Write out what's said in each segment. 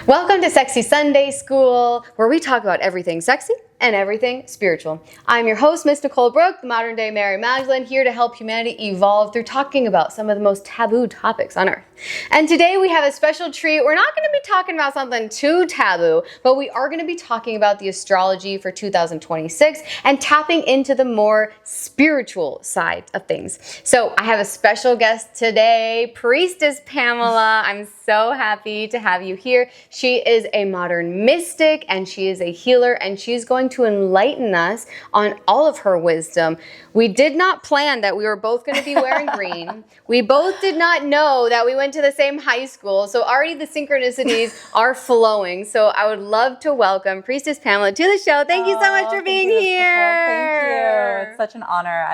Welcome to Sexy Sunday School, where we talk about everything sexy and everything spiritual. I'm your host, Miss Nicole Brooke, the modern day Mary Magdalene, here to help humanity evolve through talking about some of the most taboo topics on earth. And today we have a special treat. We're not going to be talking about something too taboo, but we are going to be talking about the astrology for 2026 and tapping into the more spiritual side of things. So I have a special guest today, Priestess Pamela. I'm so happy to have you here. She is a modern mystic and she is a healer, and she's going to enlighten us on all of her wisdom. We did not plan that we were both going to be wearing green. We both did not know that we went to the same high school. So already the synchronicities are flowing. So I would love to welcome Priestess Pamela to the show. Thank you so much for being here. Thank you. It's such an honor.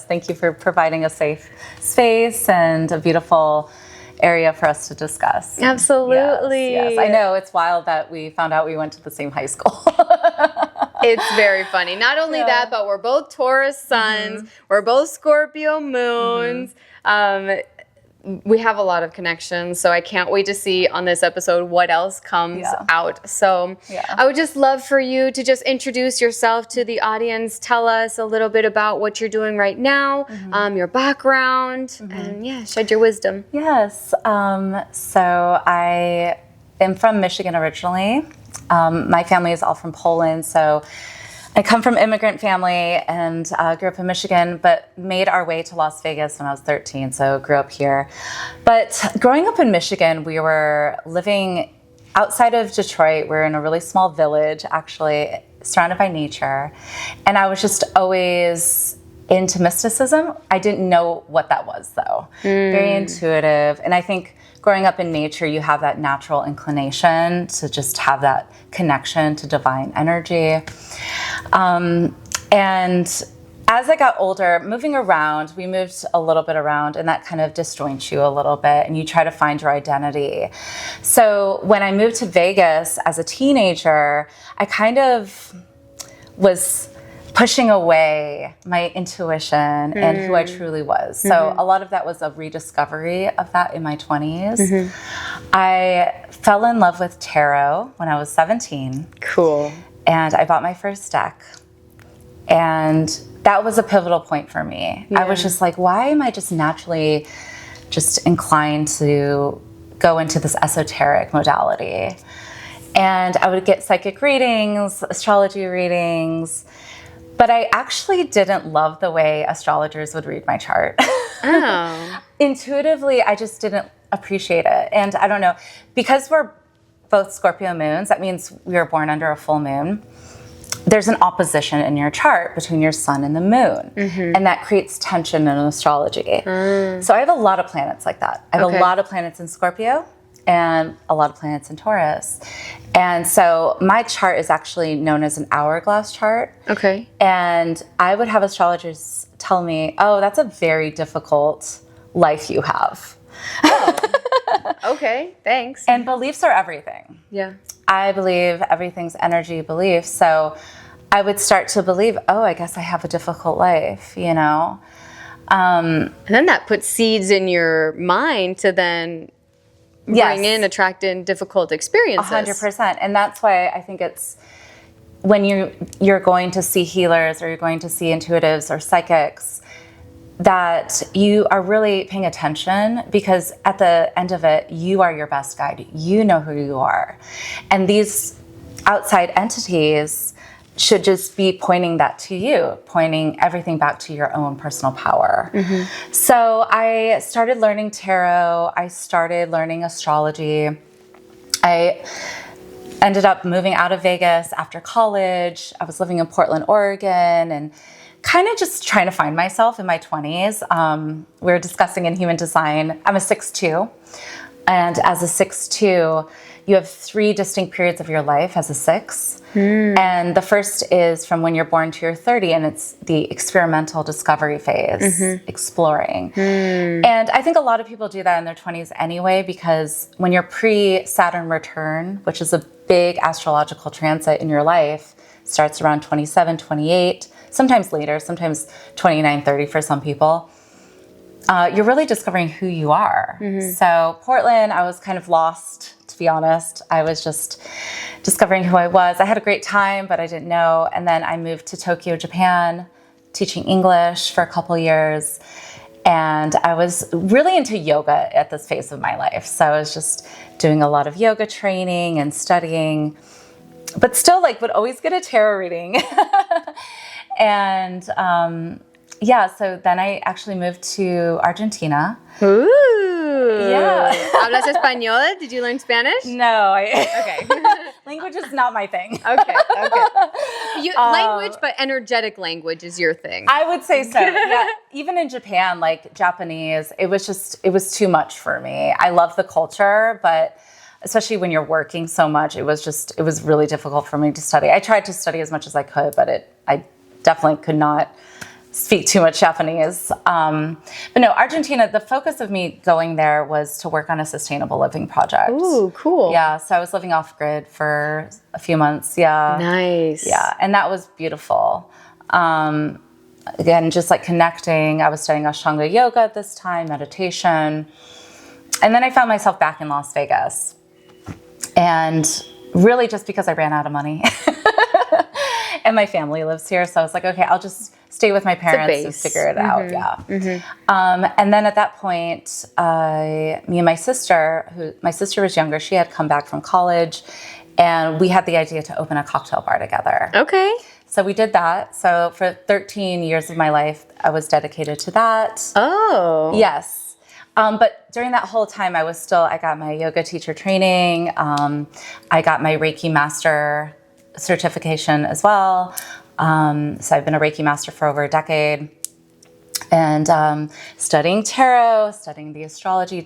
Thank you for providing a safe space and a beautiful area for us to discuss. Absolutely. Yes. I know, it's wild that we found out we went to the same high school. It's very funny. Not only that, but we're both Taurus suns. We're both Scorpio moons. We have a lot of connections, so I can't wait to see on this episode what else comes out. So I would just love for you to just introduce yourself to the audience. Tell us a little bit about what you're doing right now, your background, and shed your wisdom. Yes. So I am from Michigan originally. My family is all from Poland, so I come from immigrant family and grew up in Michigan, but made our way to Las Vegas when I was 13, so grew up here. But growing up in Michigan, we were living outside of Detroit. We're in a really small village, actually, surrounded by nature. And I was just always into mysticism. I didn't know what that was, though. Very intuitive. And I think growing up in nature, you have that natural inclination to just have that connection to divine energy. And as I got older, moving around, we moved a little bit around, and that kind of disjoints you a little bit, and you try to find your identity. So when I moved to Vegas as a teenager, I kind of was pushing away my intuition and who I truly was. So a lot of that was a rediscovery of that in my 20s. I fell in love with tarot when I was 17. Cool. And I bought my first deck. And that was a pivotal point for me. I was just like, why am I just naturally just inclined to go into this esoteric modality? And I would get psychic readings, astrology readings, but I actually didn't love the way astrologers would read my chart. Oh. Intuitively, I just didn't appreciate it. And I don't know, because we're both Scorpio moons, that means we were born under a full moon. There's an opposition in your chart between your sun and the moon. And that creates tension in astrology. So I have a lot of planets like that. I have a lot of planets in Scorpio and a lot of planets in Taurus. And so my chart is actually known as an hourglass chart. Okay. And I would have astrologers tell me, oh, that's a very difficult life you have. Okay, thanks. And beliefs are everything. Yeah. I believe everything's energy belief. So I would start to believe, oh, I guess I have a difficult life, you know? And then that puts seeds in your mind to then attract in difficult experiences. 100%. And that's why I think it's when you're going to see healers or you're going to see intuitives or psychics, that you are really paying attention, because at the end of it, you are your best guide. You know who you are. And these outside entities should just be pointing that to you, pointing everything back to your own personal power. So I started learning tarot. I started learning astrology. I ended up moving out of Vegas after college. I was living in Portland, Oregon, and kind of just trying to find myself in my 20s. We were discussing in human design. I'm a 6'2", and as a 6'2", you have 3 distinct periods of your life as a 6. And the first is from when you're born to your 30, and it's the experimental discovery phase, exploring. And I think a lot of people do that in their 20s anyway, because when you're pre-Saturn return, which is a big astrological transit in your life, starts around 27, 28, sometimes later, sometimes 29, 30 for some people. you're really discovering who you are. So Portland, I was kind of lost, to be honest. I was just discovering who I was. I had a great time, but I didn't know. And then I moved to Tokyo, Japan, teaching English for a couple years. And I was really into yoga at this phase of my life. So I was just doing a lot of yoga training and studying, but still like would always get a tarot reading. And yeah, so then I actually moved to Argentina. Ooh. Yeah. ¿Hablas español? Did you learn Spanish? No, Okay. language is not my thing. Okay. Language, but energetic language is your thing. I would say so. Yeah. Even in Japan, like Japanese, it was too much for me. I love the culture, but especially when you're working so much, it was really difficult for me to study. I tried to study as much as I could, but I definitely could not speak too much Japanese. But no, Argentina, the focus of me going there was to work on a sustainable living project. Ooh, cool. Yeah, so I was living off grid for a few months. Yeah. Nice. Yeah, and that was beautiful. Again, just like connecting. I was studying Ashtanga yoga at this time, meditation. And then I found myself back in Las Vegas. And really just because I ran out of money. And my family lives here. So I was like, okay, I'll just stay with my parents and figure it out. Yeah. And then at that point, me and my sister was younger, she had come back from college, and we had the idea to open a cocktail bar together. Okay. So we did that. So for 13 years of my life, I was dedicated to that. Oh. Yes. But during that whole time, I got my yoga teacher training. I got my Reiki master certification as well. So I've been a Reiki master for over a decade, and studying tarot, studying the astrology,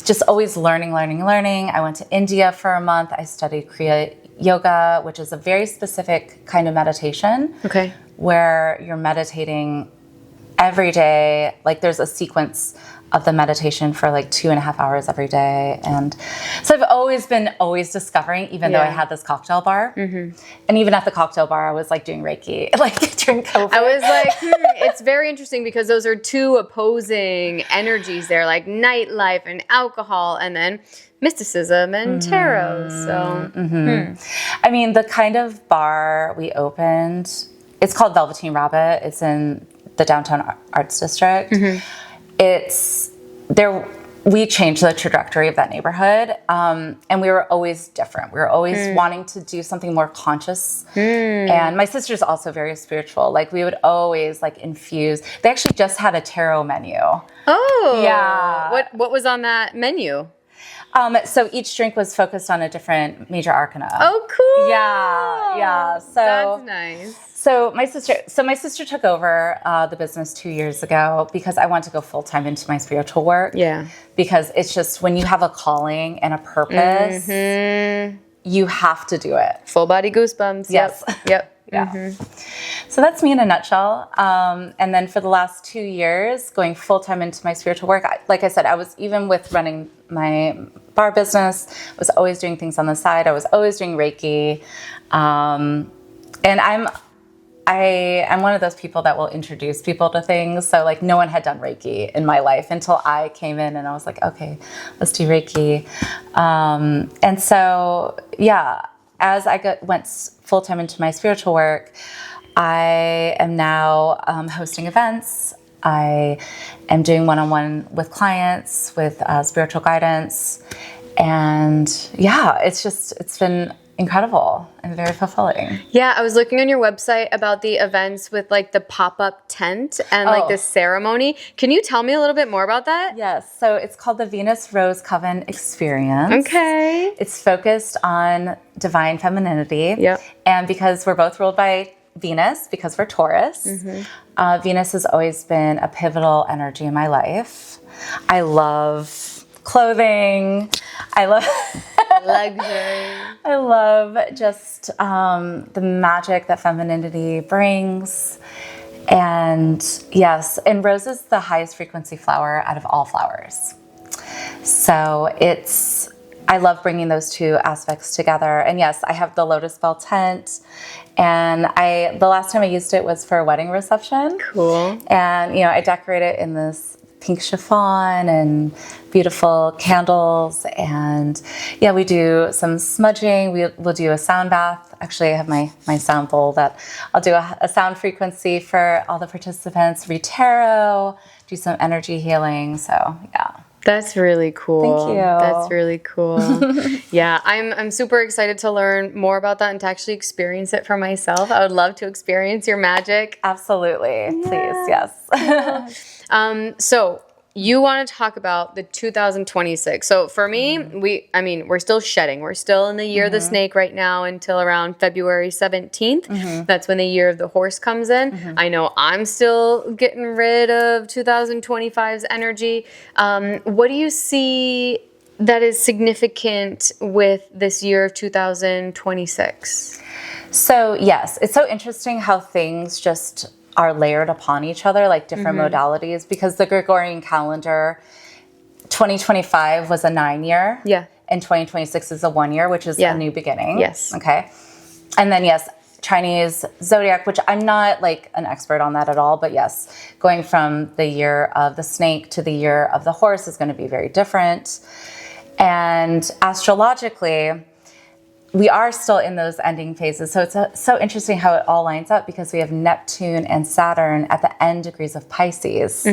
just always learning. I went to India for a month. I studied Kriya Yoga, which is a very specific kind of meditation. Okay. Where you're meditating every day. Like there's a sequence of the meditation for like 2.5 hours every day. And so I've always been discovering, even though I had this cocktail bar. And even at the cocktail bar, I was like doing Reiki, like during COVID. I was like, it's very interesting because those are two opposing energies there, like nightlife and alcohol, and then mysticism and tarot. So, I mean, the kind of bar we opened, it's called Velveteen Rabbit. It's in the downtown arts district. We changed the trajectory of that neighborhood, and we were always different. We were always wanting to do something more conscious. And my sister's also very spiritual. Like we would always like infuse. They actually just had a tarot menu. Oh, yeah. What was on that menu? So each drink was focused on a different major arcana. Oh, cool. Yeah. So that's nice. So my sister took over the business 2 years ago because I wanted to go full time into my spiritual work. Yeah. Because it's just when you have a calling and a purpose, you have to do it. Full body goosebumps. Yes. Yep. Yeah. So that's me in a nutshell. And then for the last 2 years, going full time into my spiritual work, like I said, I was even with running my bar business, I was always doing things on the side. I was always doing Reiki. And I'm one of those people that will introduce people to things. So like no one had done Reiki in my life until I came in and I was like, okay, let's do Reiki. And so, yeah, as I went full-time into my spiritual work, I am now hosting events. I am doing one-on-one with clients with spiritual guidance. And yeah, it's been incredible and very fulfilling. Yeah, I was looking on your website about the events with like the pop-up tent and like the ceremony. Can you tell me a little bit more about that? Yes, so it's called the Venus Rose Coven Experience. Okay. It's focused on divine femininity. Yep. And because we're both ruled by Venus, because we're Taurus, Venus has always been a pivotal energy in my life. I love clothing. I love luxury. I love just the magic that femininity brings. And yes, and rose is the highest frequency flower out of all flowers. So I love bringing those two aspects together. And yes, I have the Lotus Bell tent. And the last time I used it was for a wedding reception. Cool. And, I decorate it in this pink chiffon and beautiful candles. And yeah, we do some smudging. We'll do a sound bath. Actually, I have my sound bowl that I'll do a sound frequency for all the participants, read tarot, do some energy healing. So yeah. That's really cool. Thank you. That's really cool. Yeah, I'm super excited to learn more about that and to actually experience it for myself. I would love to experience your magic. Absolutely. Please, yes. So you want to talk about the 2026. So for me, we're still shedding. We're still in the year of the snake right now until around February 17th. That's when the year of the horse comes in. I know I'm still getting rid of 2025's energy. What do you see that is significant with this year of 2026? So yes, it's so interesting how things just are layered upon each other, like different modalities, because the Gregorian calendar, 2025 was a 9-year. Yeah. And 2026 is a 1-year, which is a new beginning. Yes. Okay. And then yes, Chinese zodiac, which I'm not like an expert on that at all, but yes, going from the year of the snake to the year of the horse is going to be very different. And astrologically, we are still in those ending phases. So it's so interesting how it all lines up, because we have Neptune and Saturn at the end degrees of Pisces,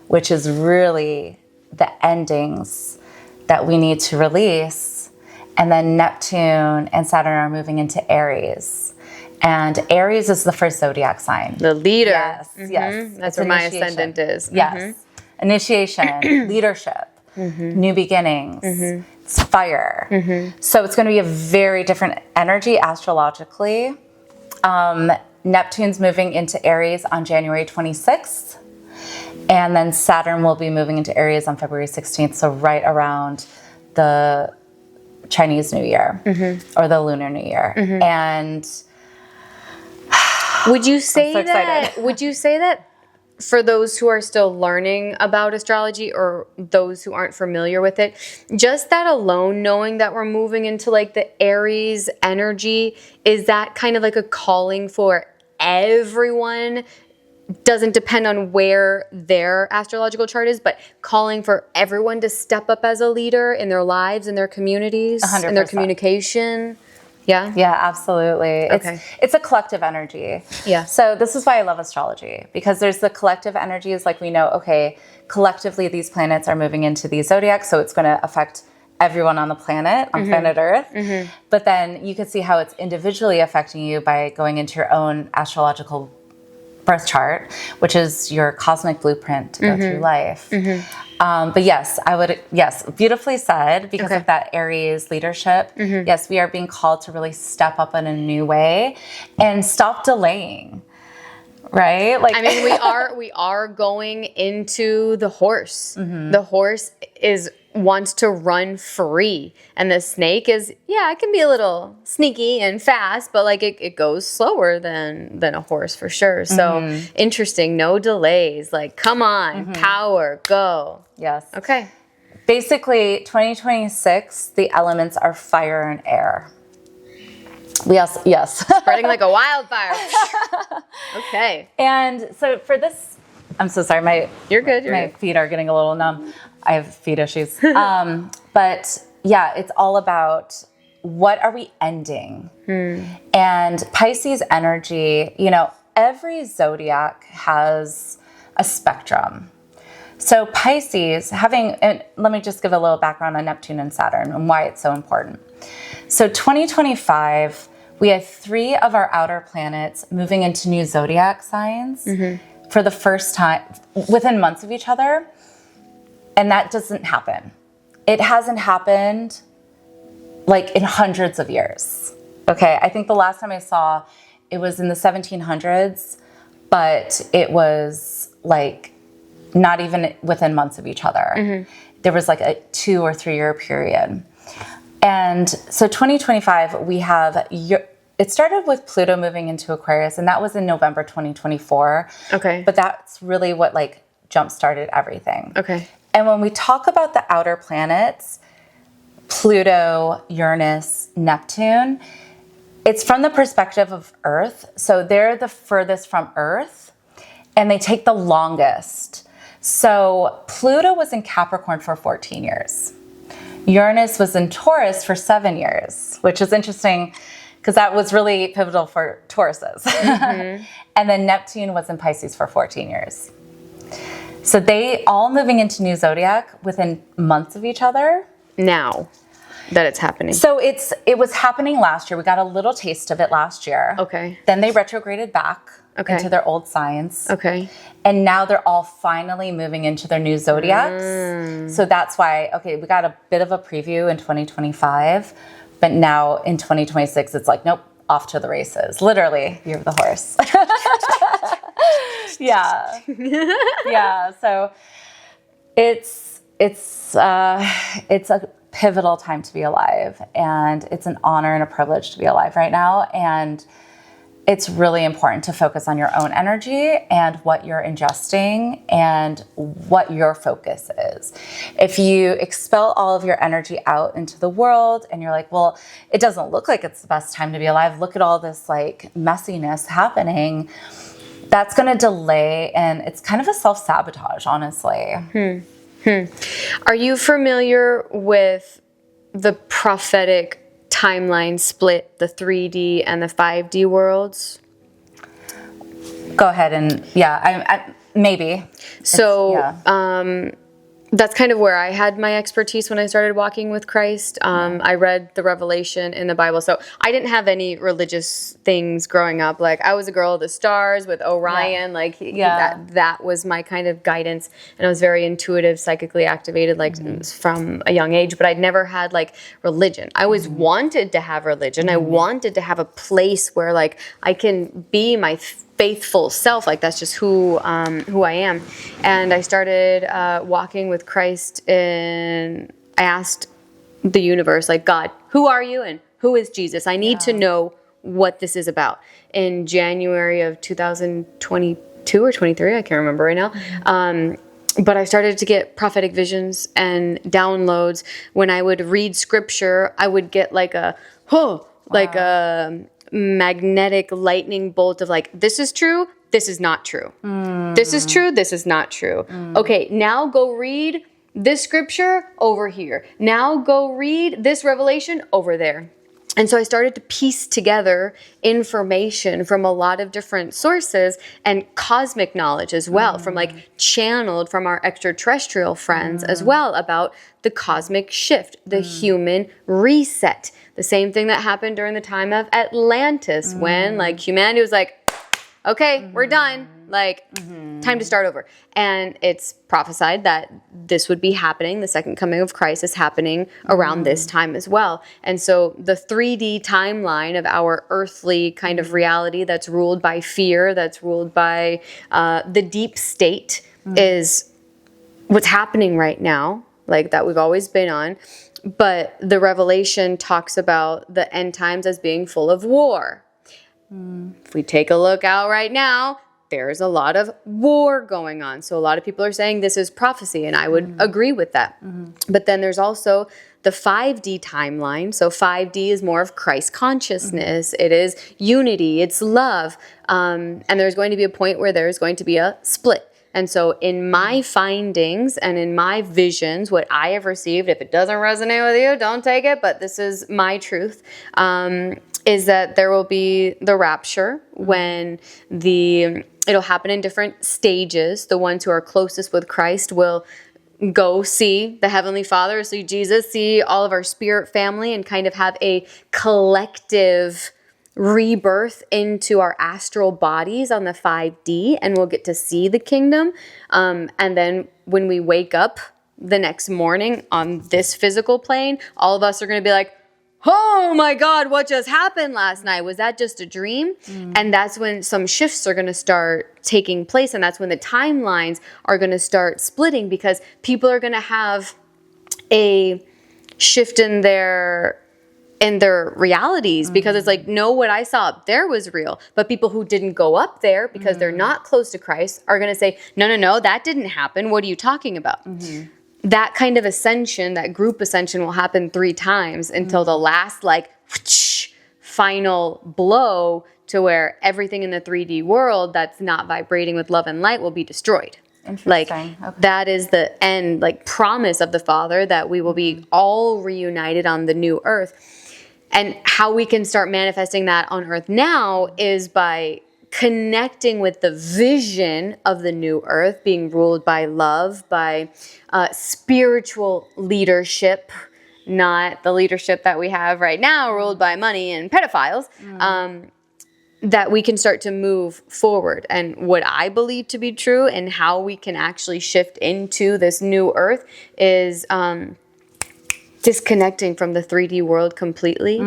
which is really the endings that we need to release. And then Neptune and Saturn are moving into Aries. And Aries is the first zodiac sign. The leader. Yes, yes. That's where my ascendant is. Yes. Initiation, leadership, new beginnings. It's fire. So it's going to be a very different energy astrologically. Neptune's moving into Aries on January 26th. And then Saturn will be moving into Aries on February 16th. So right around the Chinese New Year or the Lunar New Year. And would you say so that for those who are still learning about astrology or those who aren't familiar with it, just that alone, knowing that we're moving into like the Aries energy, is that kind of like a calling for everyone? Doesn't depend on where their astrological chart is, but calling for everyone to step up as a leader in their lives, in their communities, 100%. in their communication. Yeah? Yeah, absolutely. Okay. It's a collective energy. Yeah. So this is why I love astrology, because there's the collective energies, like we know, okay, collectively these planets are moving into these zodiacs, so it's going to affect everyone on the planet, on planet Earth. But then you can see how it's individually affecting you by going into your own astrological birth chart, which is your cosmic blueprint to go through life. But yes, beautifully said, because of that Aries leadership. Yes, we are being called to really step up in a new way and stop delaying. Right? Like, I mean, we are going into the horse. The horse wants to run free, and the snake is, it can be a little sneaky and fast, but like it goes slower than a horse for sure. So interesting. No delays. Like, come on, power, go. Yes. Okay. Basically, 2026, the elements are fire and air. Yes. Spreading like a wildfire. Okay. And so for this, I'm so sorry. You're good. My feet are getting a little numb. I have feet issues. But yeah, it's all about what are we ending? And Pisces energy, every zodiac has a spectrum. So Pisces and let me just give a little background on Neptune and Saturn and why it's so important. So 2025, we have 3 of our outer planets moving into new zodiac signs for the first time within months of each other. And that doesn't happen. It hasn't happened like in hundreds of years. Okay, I think the last time I saw it was in the 1700s, but it was like not even within months of each other. There was like a 2 or 3 year period. And so 2025, we have, it started with Pluto moving into Aquarius, and that was in November 2024. Okay. But that's really what like jump-started everything. Okay. And when we talk about the outer planets, Pluto, Uranus, Neptune, it's from the perspective of Earth. So they're the furthest from Earth, and they take the longest. So Pluto was in Capricorn for 14 years. Uranus was in Taurus for 7 years, which is interesting because that was really pivotal for Tauruses. And then Neptune was in Pisces for 14 years. So they all moving into new zodiac within months of each other. Now that it's happening. So it was happening last year. We got a little taste of it last year. Okay. Then they retrograded back Okay. into their old signs. Okay. And now they're all finally moving into their new zodiacs. So that's why, okay, we got a bit of a preview in 2025, but now in 2026, it's like, nope, off to the races. Literally, you're the horse. Yeah. Yeah. So it's a pivotal time to be alive, and it's an honor and a privilege to be alive right now. And it's really important to focus on your own energy and what you're ingesting and what your focus is. If you expel all of your energy out into the world and you're like, well, it doesn't look like it's the best time to be alive. Look at all this like messiness happening. That's going to delay, and it's kind of a self-sabotage, honestly. Are you familiar with the prophetic timeline split, the 3D and the 5D worlds? Go ahead and I maybe. So that's kind of where I had my expertise when I started walking with Christ. I read the Revelation in the Bible. So I didn't have any religious things growing up. Like I was a girl of the stars with Orion. That was my kind of guidance. And I was very intuitive, psychically activated, like from a young age. But I'd never had like religion. I always wanted to have religion. I wanted to have a place where like I can be my faithful self, like that's just who I am. And I started walking with Christ, and I asked the universe, like, God, who are you and who is Jesus? I need to know what this is about. In January of 2022 or 23, I can't remember right now. But I started to get prophetic visions and downloads. When I would read scripture, I would get like a magnetic lightning bolt of like, this is true, this is not true. This is true, this is not true. Okay, now go read this scripture over here. Now go read this revelation over there. And so I started to piece together information from a lot of different sources and cosmic knowledge as well, from like channeled from our extraterrestrial friends as well, about the cosmic shift, the human reset. The same thing that happened during the time of Atlantis when like humanity was like, okay, we're done. Like, time to start over. And it's prophesied that this would be happening. The second coming of Christ is happening around this time as well. And so the 3D timeline of our earthly kind of reality that's ruled by fear, that's ruled by the deep state is what's happening right now, like that we've always been on. But the Revelation talks about the end times as being full of war. If we take a look out right now, there's a lot of war going on. So a lot of people are saying this is prophecy, and I would agree with that. But then there's also the 5D timeline. So 5D is more of Christ consciousness. It is unity. It's love. And there's going to be a point where there's going to be a split. And so in my findings and in my visions, what I have received, if it doesn't resonate with you, don't take it, but this is my truth, is that there will be the rapture when it'll happen in different stages. The ones who are closest with Christ will go see the Heavenly Father, see Jesus, see all of our spirit family, and kind of have a collective rebirth into our astral bodies on the 5D, and we'll get to see the kingdom. And then when we wake up the next morning on this physical plane, all of us are going to be like, oh my God, what just happened last night? Was that just a dream? And that's when some shifts are going to start taking place. And that's when the timelines are going to start splitting, because people are going to have a shift in their realities, because it's like, no, what I saw up there was real. But people who didn't go up there because they're not close to Christ are going to say, no, that didn't happen. What are you talking about? That kind of ascension, that group ascension, will happen 3 times until the last like whoosh, final blow, to where everything in the 3D world that's not vibrating with love and light will be destroyed. Like Interesting. Okay. that is the end, like promise of the Father, that we will be all reunited on the new earth. And how we can start manifesting that on earth now is by connecting with the vision of the new earth being ruled by love, by spiritual leadership, not the leadership that we have right now ruled by money and pedophiles. That we can start to move forward. And what I believe to be true and how we can actually shift into this new earth is disconnecting from the 3D world completely,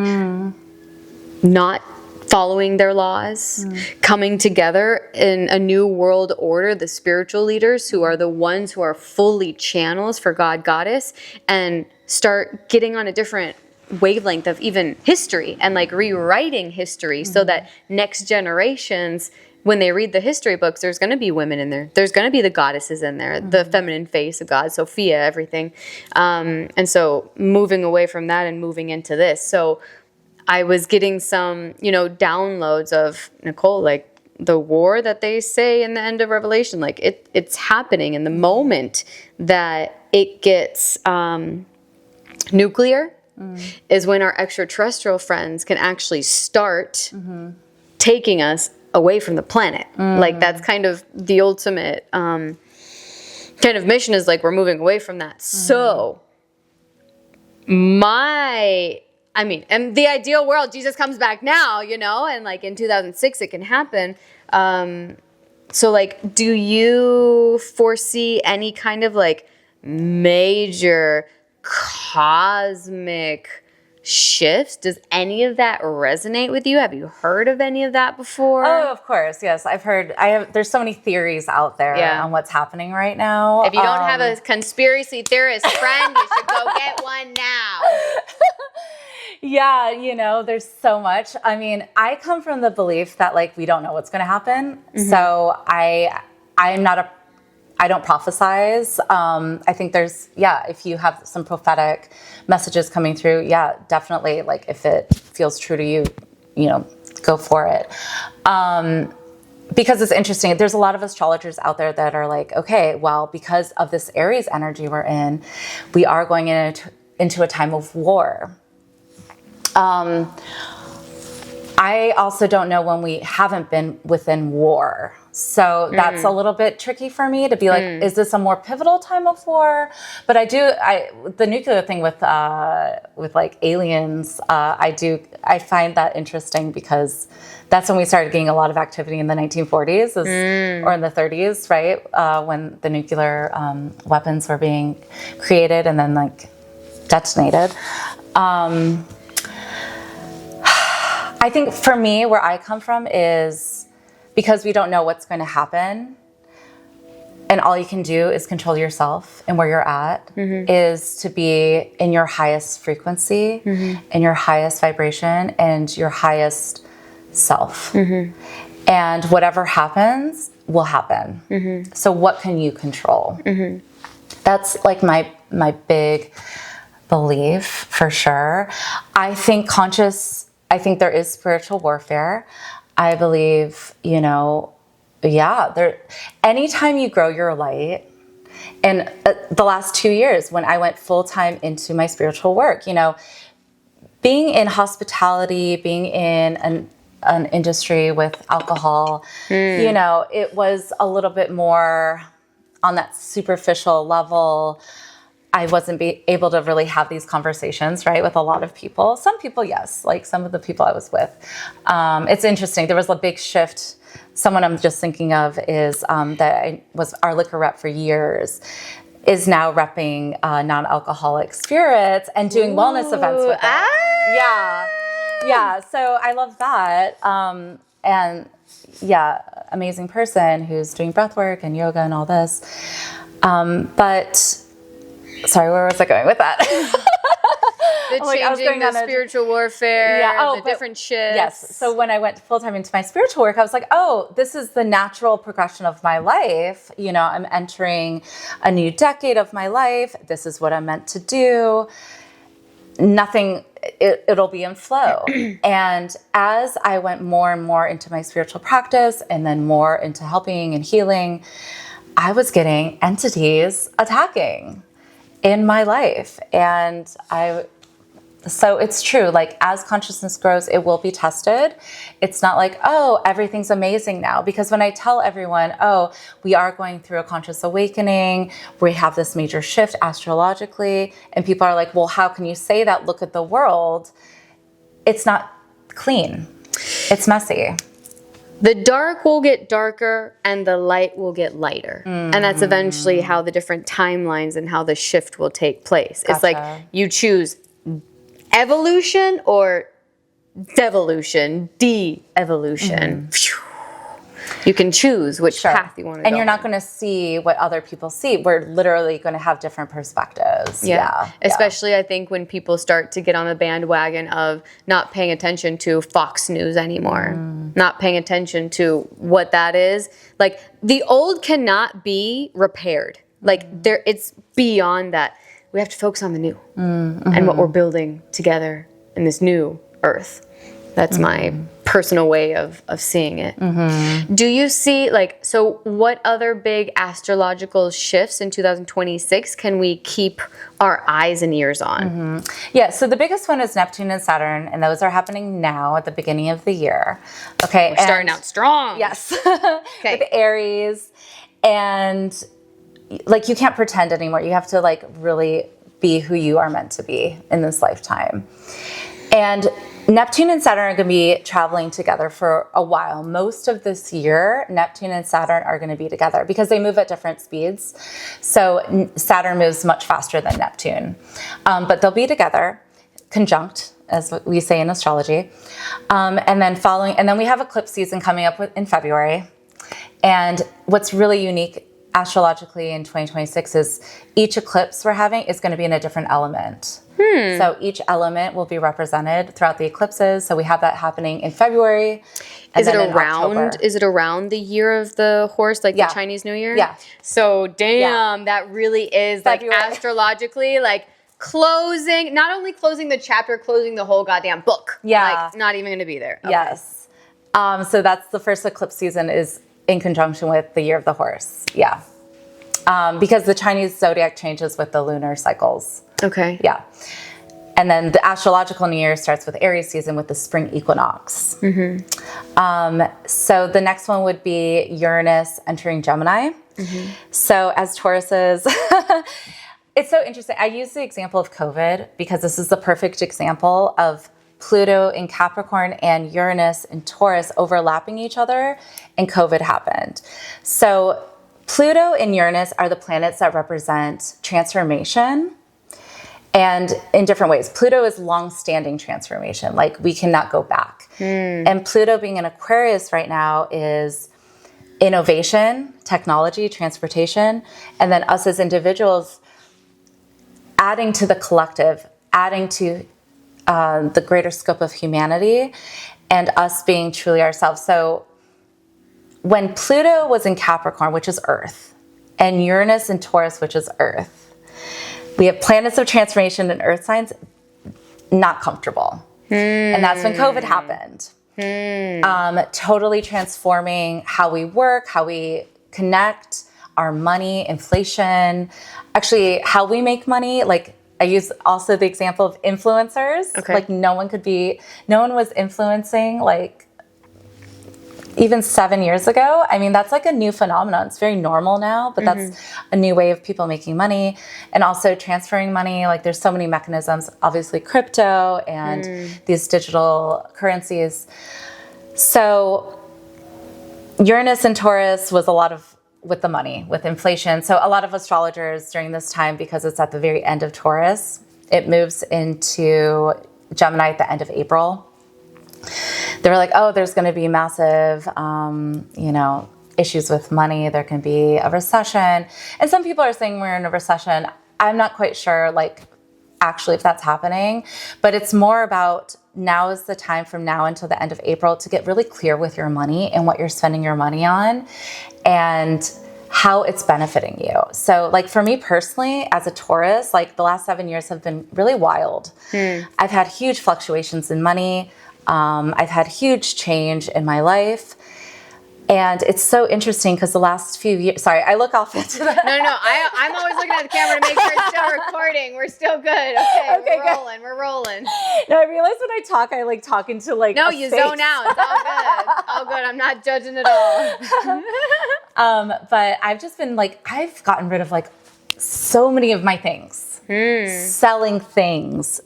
not following their laws, coming together in a new world order, the spiritual leaders who are the ones who are fully channels for God, Goddess, and start getting on a different wavelength of even history and like rewriting history so that next generations, when they read the history books, there's going to be women in there. There's going to be the goddesses in there, the feminine face of God, Sophia, everything. And so moving away from that and moving into this. So I was getting some, downloads of Nicole, like the war that they say in the end of Revelation, like it's happening in the moment that it gets nuclear. Is when our extraterrestrial friends can actually start taking us away from the planet. Like that's kind of the ultimate kind of mission, is like we're moving away from that. So and the ideal world, Jesus comes back now, and like in 2006 it can happen. So like, do you foresee any kind of like major cosmic shifts? Does any of that resonate with you? Have you heard of any of that before? Oh, of course. Yes. There's so many theories out there on what's happening right now. If you don't have a conspiracy theorist friend, you should go get one now. Yeah, there's so much. I mean, I come from the belief that like we don't know what's going to happen. So I don't prophesize. I think if you have some prophetic messages coming through, definitely, like if it feels true to you, go for it. Because it's interesting. There's a lot of astrologers out there that are like, okay, well, because of this Aries energy we're in, we are going into a time of war. I also don't know when we haven't been within war. So that's a little bit tricky for me to be like, is this a more pivotal time of war? But the nuclear thing with like aliens, I find that interesting because that's when we started getting a lot of activity in the 1940s or in the 30s, right? When the nuclear weapons were being created and then like detonated. I think for me, where I come from is because we don't know what's going to happen, and all you can do is control yourself and where you're at, is to be in your highest frequency, in your highest vibration, and your highest self. And whatever happens will happen. So what can you control? That's like my big belief for sure. I think there is spiritual warfare. I believe, anytime you grow your light, and the last 2 years when I went full time into my spiritual work, being in hospitality, being in an industry with alcohol, it was a little bit more on that superficial level. I wasn't able to really have these conversations, right, with a lot of people. Some people, yes, like some of the people I was with. It's interesting. There was a big shift. Someone I'm just thinking of is that was our liquor rep for years, is now repping non-alcoholic spirits and doing wellness events with it. Yeah. So I love that. And amazing person who's doing breath work and yoga and all this. But sorry, where was I going with that? The spiritual warfare, the different shifts. Yes. So when I went full-time into my spiritual work, I was like, oh, this is the natural progression of my life. I'm entering a new decade of my life. This is what I'm meant to do. It'll be in flow. And as I went more and more into my spiritual practice and then more into helping and healing, I was getting entities attacking in my life. And so it's true, like as consciousness grows, it will be tested. It's not like, oh, everything's amazing now. Because when I tell everyone, oh, we are going through a conscious awakening, we have this major shift astrologically, and people are like, well, how can you say that? Look at the world. It's not clean. It's messy. The dark will get darker and the light will get lighter. And that's eventually how the different timelines and how the shift will take place. Gotcha. It's like you choose evolution or devolution, de-evolution. You can choose which path you want to go. And you're not going to see what other people see. We're literally going to have different perspectives. Especially, I think, when people start to get on the bandwagon of not paying attention to Fox News anymore, not paying attention to what that is. Like, the old cannot be repaired. Like, it's beyond that. We have to focus on the new and what we're building together in this new earth. That's my personal way of seeing it. Do you see, like, so what other big astrological shifts in 2026 can we keep our eyes and ears on? Yeah, so the biggest one is Neptune and Saturn, and those are happening now at the beginning of the year. Okay. We're starting out strong. Yes. Okay. With Aries. And like, you can't pretend anymore. You have to like really be who you are meant to be in this lifetime. And Neptune and Saturn are going to be traveling together for a while. Most of this year, Neptune and Saturn are going to be together because they move at different speeds. So Saturn moves much faster than Neptune. But they'll be together, conjunct, as we say in astrology. And then we have eclipse season coming up in February. And what's really unique astrologically in 2026 is each eclipse we're having is going to be in a different element. So each element will be represented throughout the eclipses. So we have that happening in February. Is it around the year of the horse, like the Chinese New Year? Yeah. So that really is February. Like astrologically, like closing, not only closing the chapter, closing the whole goddamn book. Yeah. Like not even going to be there. Okay. Yes. So that's the first eclipse season is in conjunction with the year of the horse. Yeah. Because the Chinese zodiac changes with the lunar cycles. Okay. Yeah. And then the astrological new year starts with Aries season with the spring equinox. So the next one would be Uranus entering Gemini. So as Tauruses, it's so interesting. I use the example of COVID because this is the perfect example of Pluto in Capricorn and Uranus in Taurus overlapping each other, and COVID happened. So Pluto and Uranus are the planets that represent transformation. And in different ways. Pluto is long-standing transformation, like we cannot go back. And Pluto being in Aquarius right now is innovation, technology, transportation, and then us as individuals adding to the collective, adding to the greater scope of humanity, and us being truly ourselves. So when Pluto was in Capricorn, which is Earth, and Uranus in Taurus, which is Earth, we have planets of transformation and earth signs, not comfortable. And that's when COVID happened. Totally transforming how we work, how we connect, our money, inflation, actually how we make money. Like I use also the example of influencers. Okay. Like no one was influencing like even 7 years ago. I mean, that's like a new phenomenon. It's very normal now, but that's a new way of people making money and also transferring money. Like there's so many mechanisms, obviously crypto and these digital currencies. So Uranus and Taurus was a lot of with the money, with inflation. So a lot of astrologers during this time, because it's at the very end of Taurus, it moves into Gemini at the end of April. They were like, oh, there's going to be massive, issues with money. There can be a recession. And some people are saying we're in a recession. I'm not quite sure, actually, if that's happening. But it's more about now is the time from now until the end of April to get really clear with your money and what you're spending your money on and how it's benefiting you. So for me personally, as a Taurus, the last 7 years have been really wild. I've had huge fluctuations in money. I've had huge change in my life. And it's so interesting because the last few years, sorry, I look off into that. No, I'm always looking at the camera to make sure it's still recording. We're still good. Okay, we're rolling. No, I realize when I talk, I like talking to like no, you zone out. It's all good. It's all good. I'm not judging at all. But I've just been like, I've gotten rid of like so many of my things, selling things.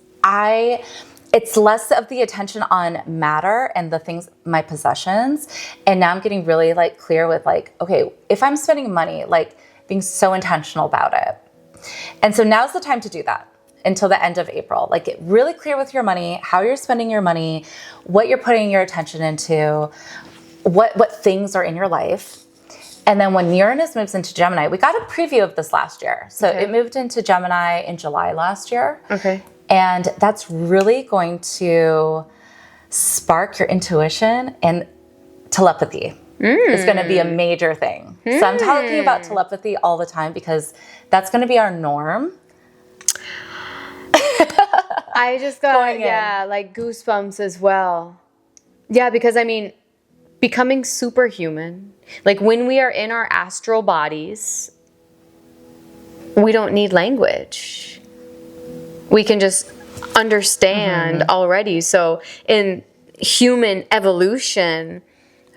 It's less of the attention on matter and the things, my possessions. And now I'm getting really like clear with like, okay, if I'm spending money, like being so intentional about it. And so now's the time to do that until the end of April. Like get really clear with your money, how you're spending your money, what you're putting your attention into, what things are in your life. And then when Uranus moves into Gemini, we got a preview of this last year. So it moved into Gemini in July last year. Okay. And that's really going to spark your intuition and telepathy. It's going to be a major thing. So I'm talking about telepathy all the time because that's going to be our norm. I just got, like goosebumps as well. Yeah, because I mean, becoming superhuman, like when we are in our astral bodies, we don't need language. We can just understand already. So in human evolution,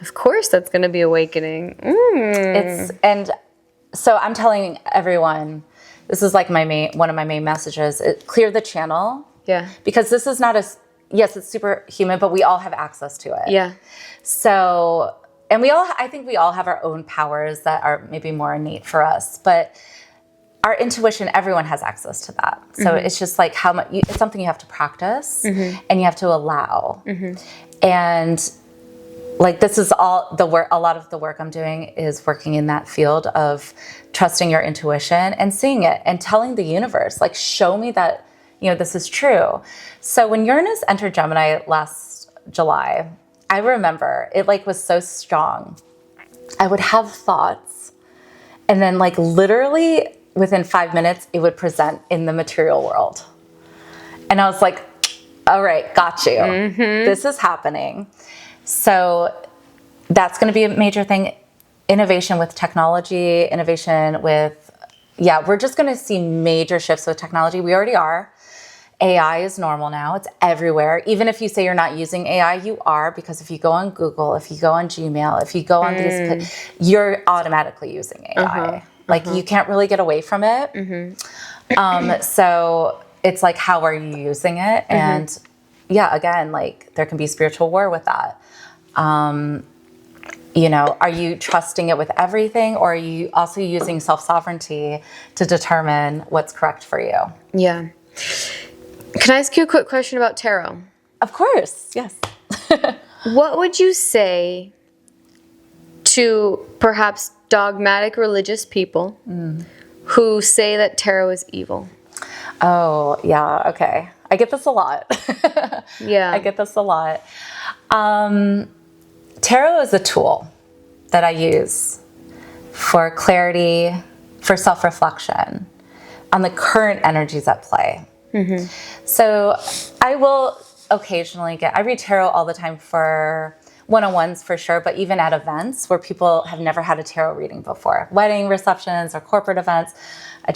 of course, that's going to be awakening. And so I'm telling everyone, this is like one of my main messages. Clear the channel. Yeah. Because this is not yes, it's superhuman, but we all have access to it. Yeah. So, and I think we all have our own powers that are maybe more innate for us, but our intuition, everyone has access to that. So it's just like how much, it's something you have to practice and you have to allow. And like, this is all the work, a lot of the work I'm doing is working in that field of trusting your intuition and seeing it and telling the universe, like, show me that, this is true. So when Uranus entered Gemini last July, I remember it like was so strong. I would have thoughts and then like literally within 5 minutes, it would present in the material world. And I was like, all right, got you. This is happening. So that's going to be a major thing. Innovation with technology, innovation with, we're just going to see major shifts with technology. We already are. AI is normal now. It's everywhere. Even if you say you're not using AI, you are, because if you go on Google, if you go on Gmail, if you go on these, you're automatically using AI. Like you can't really get away from it. So it's like, how are you using it? And again, like there can be spiritual war with that. Are you trusting it with everything, or are you also using self-sovereignty to determine what's correct for you? Yeah. Can I ask you a quick question about tarot? Of course, yes. What would you say to perhaps dogmatic religious people who say that tarot is evil? Oh, yeah, okay. I get this a lot. I get this a lot. Tarot is a tool that I use for clarity, for self-reflection on the current energies at play. So I will occasionally I read tarot all the time for one-on-ones for sure, but even at events where people have never had a tarot reading before, wedding receptions or corporate events, I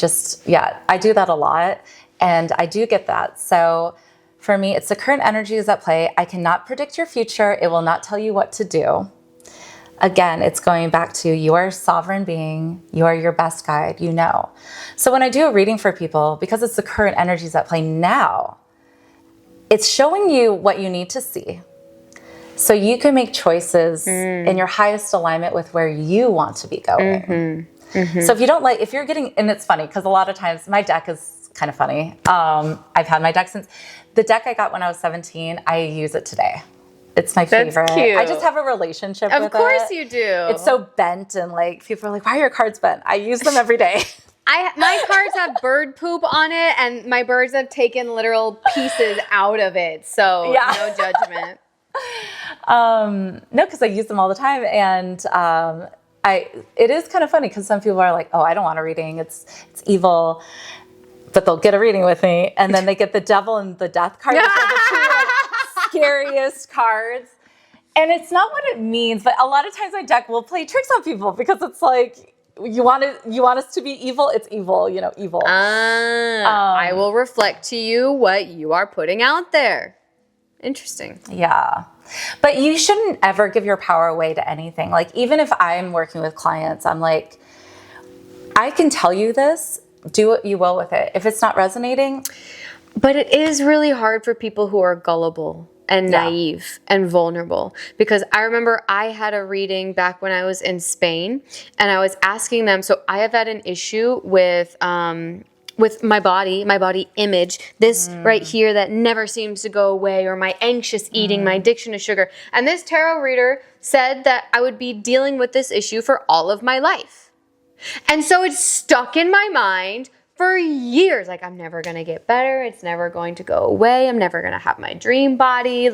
do that a lot, and I do get that. So for me, it's the current energies at play. I cannot predict your future. It will not tell you what to do. Again, it's going back to you are a sovereign being. You are your best guide, So when I do a reading for people, because it's the current energies at play now, it's showing you what you need to see. So you can make choices in your highest alignment with where you want to be going. So if you're getting, and it's funny because a lot of times my deck is kind of funny. I've had my deck since the deck I got when I was 17. I use it today. It's my favorite. Cute. I just have a relationship with it. Of course you do. It's so bent, and like people are like, why are your cards bent? I use them every day. My cards have bird poop on it, and my birds have taken literal pieces out of it. So no judgment. No, because I use them all the time, and it is kind of funny because some people are like, oh, I don't want a reading. It's evil. But they'll get a reading with me, and then they get the devil and the death card. The two scariest cards. And it's not what it means, but a lot of times my deck will play tricks on people because it's like, you want us to be evil, it's evil, evil. I will reflect to you what you are putting out there. Interesting. Yeah. But you shouldn't ever give your power away to anything. Like, even if I'm working with clients, I'm like, I can tell you this, do what you will with it. If it's not resonating. But it is really hard for people who are gullible and naive and vulnerable, because I remember I had a reading back when I was in Spain, and I was asking them, so I have had an issue with my body image, this right here that never seems to go away, or my anxious eating, my addiction to sugar. And this tarot reader said that I would be dealing with this issue for all of my life. And so it's stuck in my mind for years. Like, I'm never going to get better. It's never going to go away. I'm never going to have my dream body.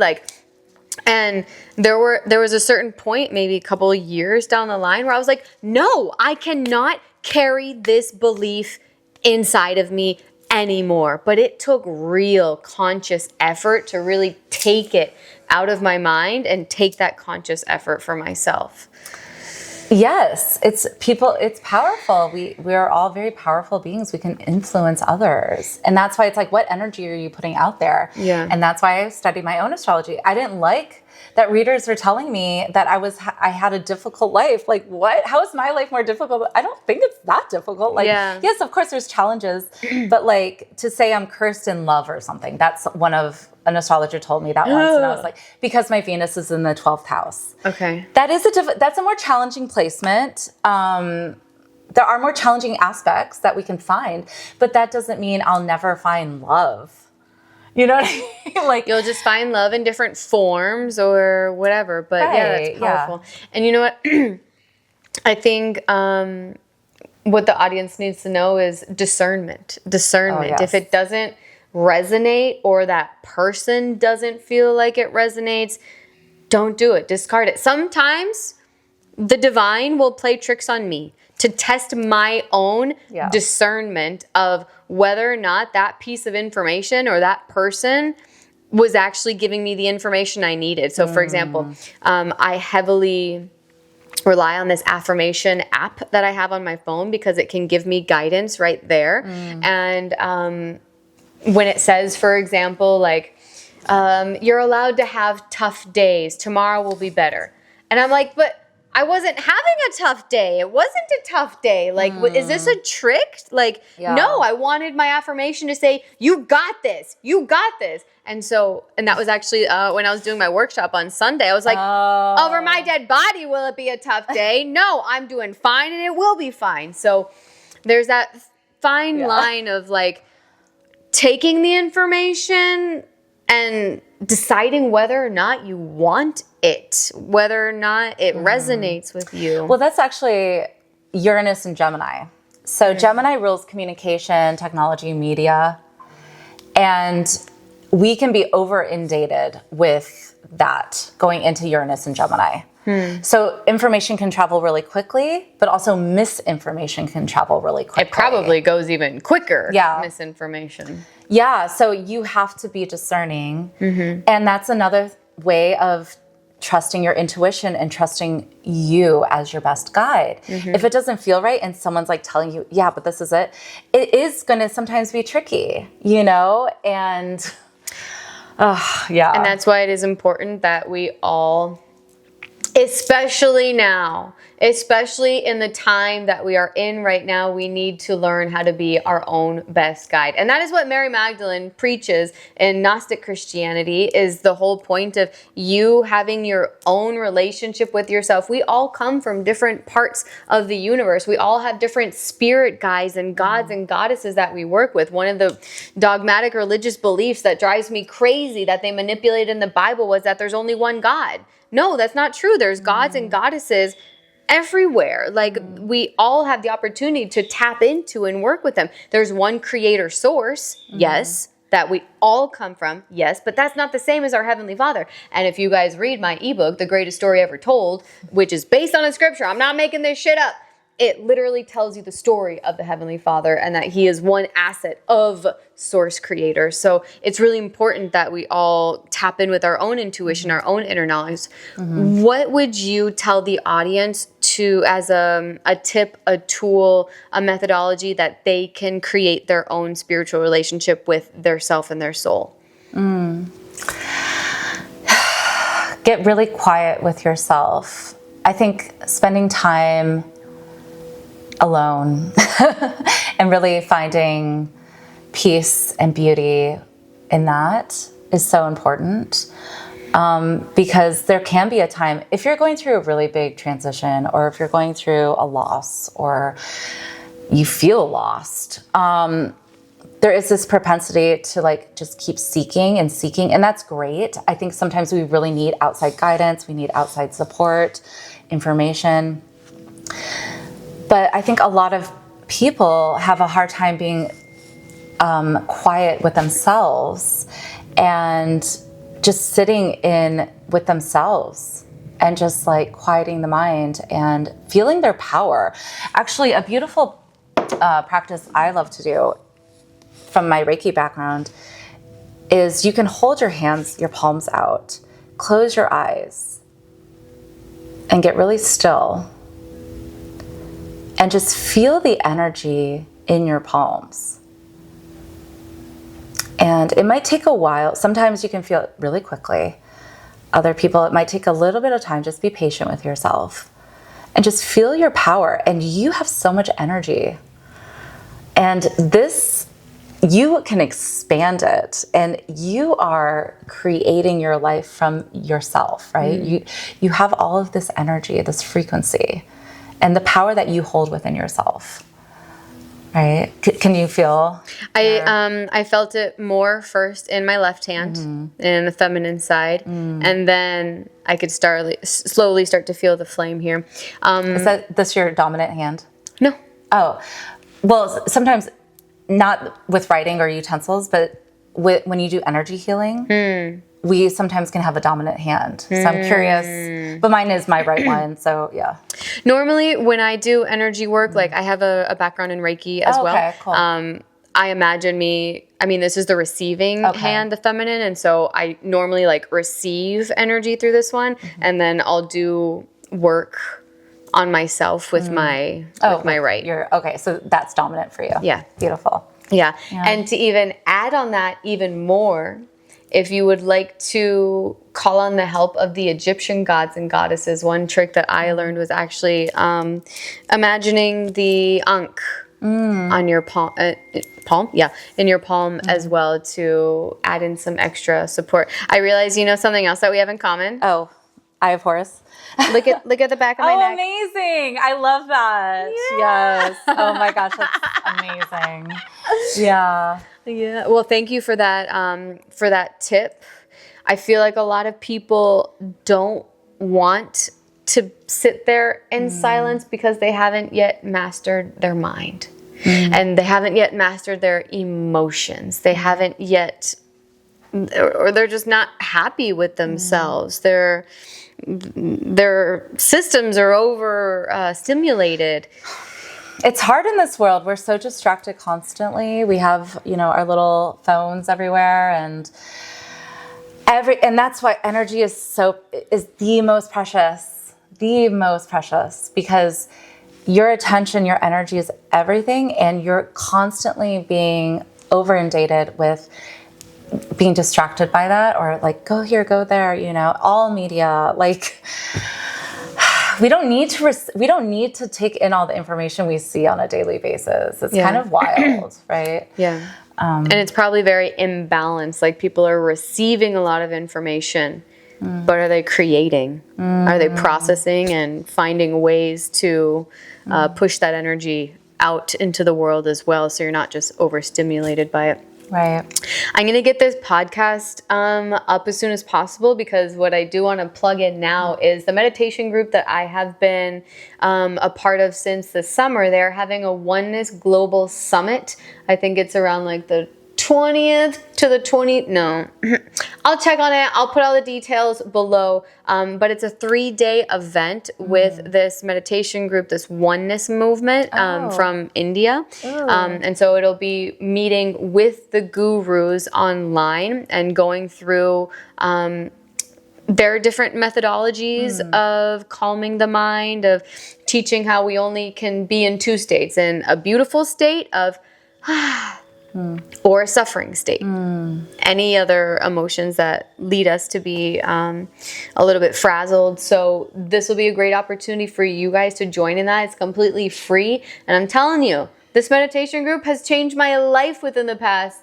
And there was a certain point, maybe a couple of years down the line, where I was like, no, I cannot carry this belief inside of me anymore. But it took real conscious effort to really take it out of my mind and take that conscious effort for myself. Yes, it's powerful. We are all very powerful beings. We can influence others. And that's why it's like, what energy are you putting out there? Yeah. And that's why I studied my own astrology. I didn't like that readers were telling me that I had a difficult life. Like, what? How is my life more difficult? I don't think it's that difficult. Like, yes, of course there's challenges, but like, to say I'm cursed in love or something, that's an astrologer told me that once, and I was like, because my Venus is in the 12th house. Okay. That's a more challenging placement. There are more challenging aspects that we can find, but that doesn't mean I'll never find love. You know what I mean? Like, you'll just find love in different forms or whatever. But yeah, that's powerful. Yeah. And you know what? I think what the audience needs to know is discernment. Discernment. Oh, yes. If it doesn't resonate, or that person doesn't feel like it resonates, don't do it. Discard it. Sometimes the divine will play tricks on me to test my own discernment of whether or not that piece of information or that person was actually giving me the information I needed. So for example, I heavily rely on this affirmation app that I have on my phone, because it can give me guidance right there. And when it says, for example, like, you're allowed to have tough days, tomorrow will be better. And I'm like, but I wasn't having a tough day. It wasn't a tough day. Like, is this a trick? Like, no, I wanted my affirmation to say, you got this, you got this. And that was actually when I was doing my workshop on Sunday, I was like, over my dead body, will it be a tough day? No, I'm doing fine, and it will be fine. So there's that fine line of like taking the information and deciding whether or not you want it, whether or not it resonates with you. Well, that's actually Uranus and Gemini. So Gemini rules communication, technology, media, and we can be over inundated with that going into Uranus and Gemini. So information can travel really quickly, but also misinformation can travel really quickly. It probably goes even quicker, misinformation. Yeah, so you have to be discerning. And that's another way of trusting your intuition and trusting you as your best guide. If it doesn't feel right and someone's like telling you, yeah, but this is it, it is going to sometimes be tricky, you know? And and that's why it is important that we all, especially now, especially in the time that we are in right now, we need to learn how to be our own best guide. And that is what Mary Magdalene preaches in Gnostic Christianity, is the whole point of you having your own relationship with yourself. We all come from different parts of the universe. We all have different spirit guides and gods and goddesses that we work with. One of the dogmatic religious beliefs that drives me crazy that they manipulated in the Bible was that there's only one God. No, that's not true. There's gods and goddesses everywhere. Like, we all have the opportunity to tap into and work with them. There's one creator source, yes, that we all come from, yes, but that's not the same as our Heavenly Father. And if you guys read my ebook, The Greatest Story Ever Told, which is based on a scripture, I'm not making this shit up, it literally tells you the story of the Heavenly Father and that he is one asset of Source Creator. So it's really important that we all tap in with our own intuition, our own inner knowledge. What would you tell the audience to, as a tip, a tool, a methodology that they can create their own spiritual relationship with their self and their soul? Get really quiet with yourself. I think spending time alone and really finding peace and beauty in that is so important. Because there can be a time, if you're going through a really big transition, or if you're going through a loss, or you feel lost, there is this propensity to like just keep seeking, and that's great. I think sometimes we really need outside guidance, we need outside support, information. But I think a lot of people have a hard time being quiet with themselves and just sitting in with themselves and just like quieting the mind and feeling their power. Actually, a beautiful practice I love to do from my Reiki background is you can hold your hands, your palms out, close your eyes, and get really still. And just feel the energy in your palms. And it might take a while. Sometimes you can feel it really quickly. Other people, it might take a little bit of time. Just be patient with yourself. And just feel your power. And you have so much energy. And this, you can expand it. And you are creating your life from yourself, right? You have all of this energy, this frequency, and the power that you hold within yourself, right? Can you feel? I felt it more first in my left hand, in the feminine side, and then I could slowly start to feel the flame here. Is this your dominant hand? No. Oh, well, sometimes not with writing or utensils, but when you do energy healing, we sometimes can have a dominant hand. So I'm curious, but mine is my right one. So yeah. Normally when I do energy work, like I have a background in Reiki as well. Okay, cool. I imagine this is the receiving hand, the feminine. And so I normally like receive energy through this one. And then I'll do work on myself with my right. Okay. So that's dominant for you. Yeah. Beautiful. Yeah. And to even add on that even more, if you would like to call on the help of the Egyptian gods and goddesses, one trick that I learned was actually imagining the Ankh on your palm, in your palm as well, to add in some extra support. I realize something else that we have in common. Oh, I have Horus. Look at the back of my neck. Oh, amazing. I love that. Yes. Oh my gosh, that's amazing. Yeah. Yeah. Well, thank you for that tip. I feel like a lot of people don't want to sit there in silence because they haven't yet mastered their mind. And they haven't yet mastered their emotions. They haven't yet, or they're just not happy with themselves. Their systems are over stimulated. It's hard in this world. We're so distracted constantly. We have, our little phones everywhere, and that's why energy is the most precious, because your attention, your energy is everything, and you're constantly being over-inundated with being distracted by that, or like, go here, go there, all media, like, we don't need to take in all the information we see on a daily basis. It's kind of wild, right? Yeah. And it's probably very imbalanced. Like, people are receiving a lot of information, but are they creating? Are they processing and finding ways to push that energy out into the world as well, so you're not just overstimulated by it? Right. I'm going to get this podcast up as soon as possible, because what I do want to plug in now is the meditation group that I have been a part of since the summer. They're having a Oneness Global Summit. I think it's around like the 20th to the 20th. No, I'll check on it. I'll put all the details below. But it's a 3-day event with this meditation group, this oneness movement from India. And so it'll be meeting with the gurus online and going through their different methodologies of calming the mind, of teaching how we only can be in 2 states, in a beautiful state of or a suffering state. Any other emotions that lead us to be a little bit frazzled. So this will be a great opportunity for you guys to join in that. It's completely free. And I'm telling you, this meditation group has changed my life within the past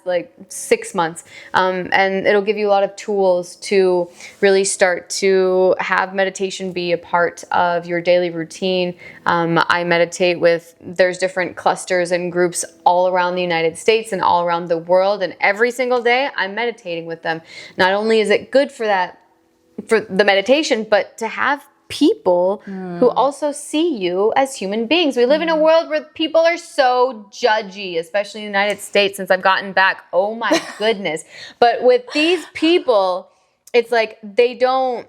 6 months. And it'll give you a lot of tools to really start to have meditation be a part of your daily routine. I meditate there's different clusters and groups all around the United States and all around the world. And every single day I'm meditating with them. Not only is it good for the meditation, but to have people who also see you as human beings. We live in a world where people are so judgy, especially in the United States since I've gotten back. Oh my goodness. But with these people, it's like they don't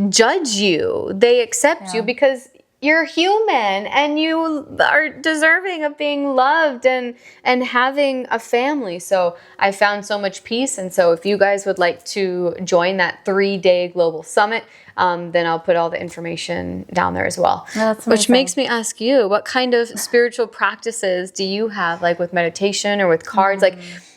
judge you. They accept you because you're human and you are deserving of being loved and having a family. So I found so much peace. And so if you guys would like to join that 3-day global summit, then I'll put all the information down there as well. That's amazing. Which makes me ask you, what kind of spiritual practices do you have, like with meditation or with cards?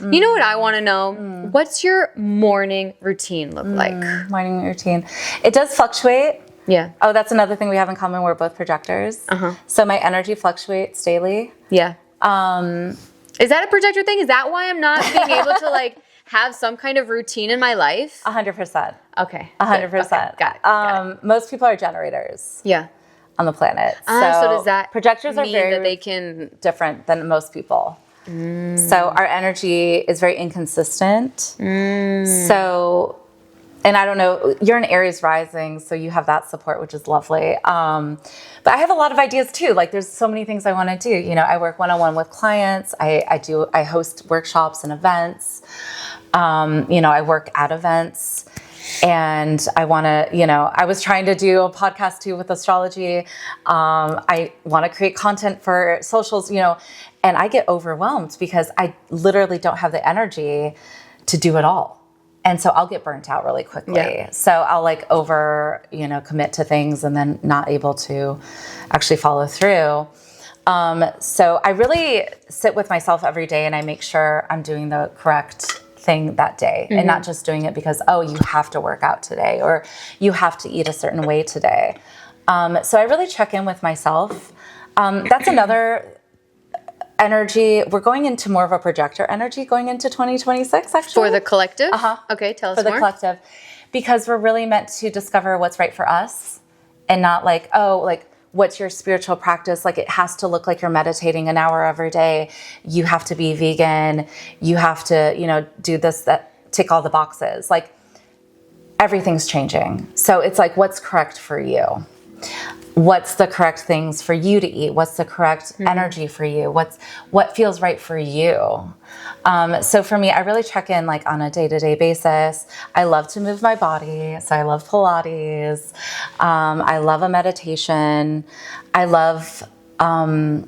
You know what I want to know? What's your morning routine look like? Morning routine. It does fluctuate. Yeah. Oh, that's another thing we have in common. We're both projectors. So my energy fluctuates daily. Yeah. Is that a projector thing? Is that why I'm not being able to have some kind of routine in my life? 100%. Okay. 100%. Got it. Most people are generators. Yeah. On the planet. So does that projectors are mean very that they can different than most people. So our energy is very inconsistent. So, and I don't know, you're an Aries rising, so you have that support, which is lovely. But I have a lot of ideas too. There's so many things I want to do. I work one-on-one with clients. I host workshops and events. I work at events. And I want to, I was trying to do a podcast too with astrology. I want to create content for socials, and I get overwhelmed because I literally don't have the energy to do it all. And so I'll get burnt out really quickly. Yeah. So I'll commit to things and then not able to actually follow through. So I really sit with myself every day and I make sure I'm doing the correct thing that day and not just doing it because, you have to work out today or you have to eat a certain way today. So I really check in with myself. That's another energy. We're going into more of a projector energy going into 2026, actually. For the collective? Okay, tell us more. For the collective. Because we're really meant to discover what's right for us and not what's your spiritual practice? It has to look like you're meditating an hour every day. You have to be vegan. You have to, do this, that, tick all the boxes. Everything's changing. So it's what's correct for you? What's the correct things for you to eat? What's the correct energy for you? What feels right for you? So for me, I really check in on a day-to-day basis. I love to move my body. So I love Pilates. I love a meditation. I love, it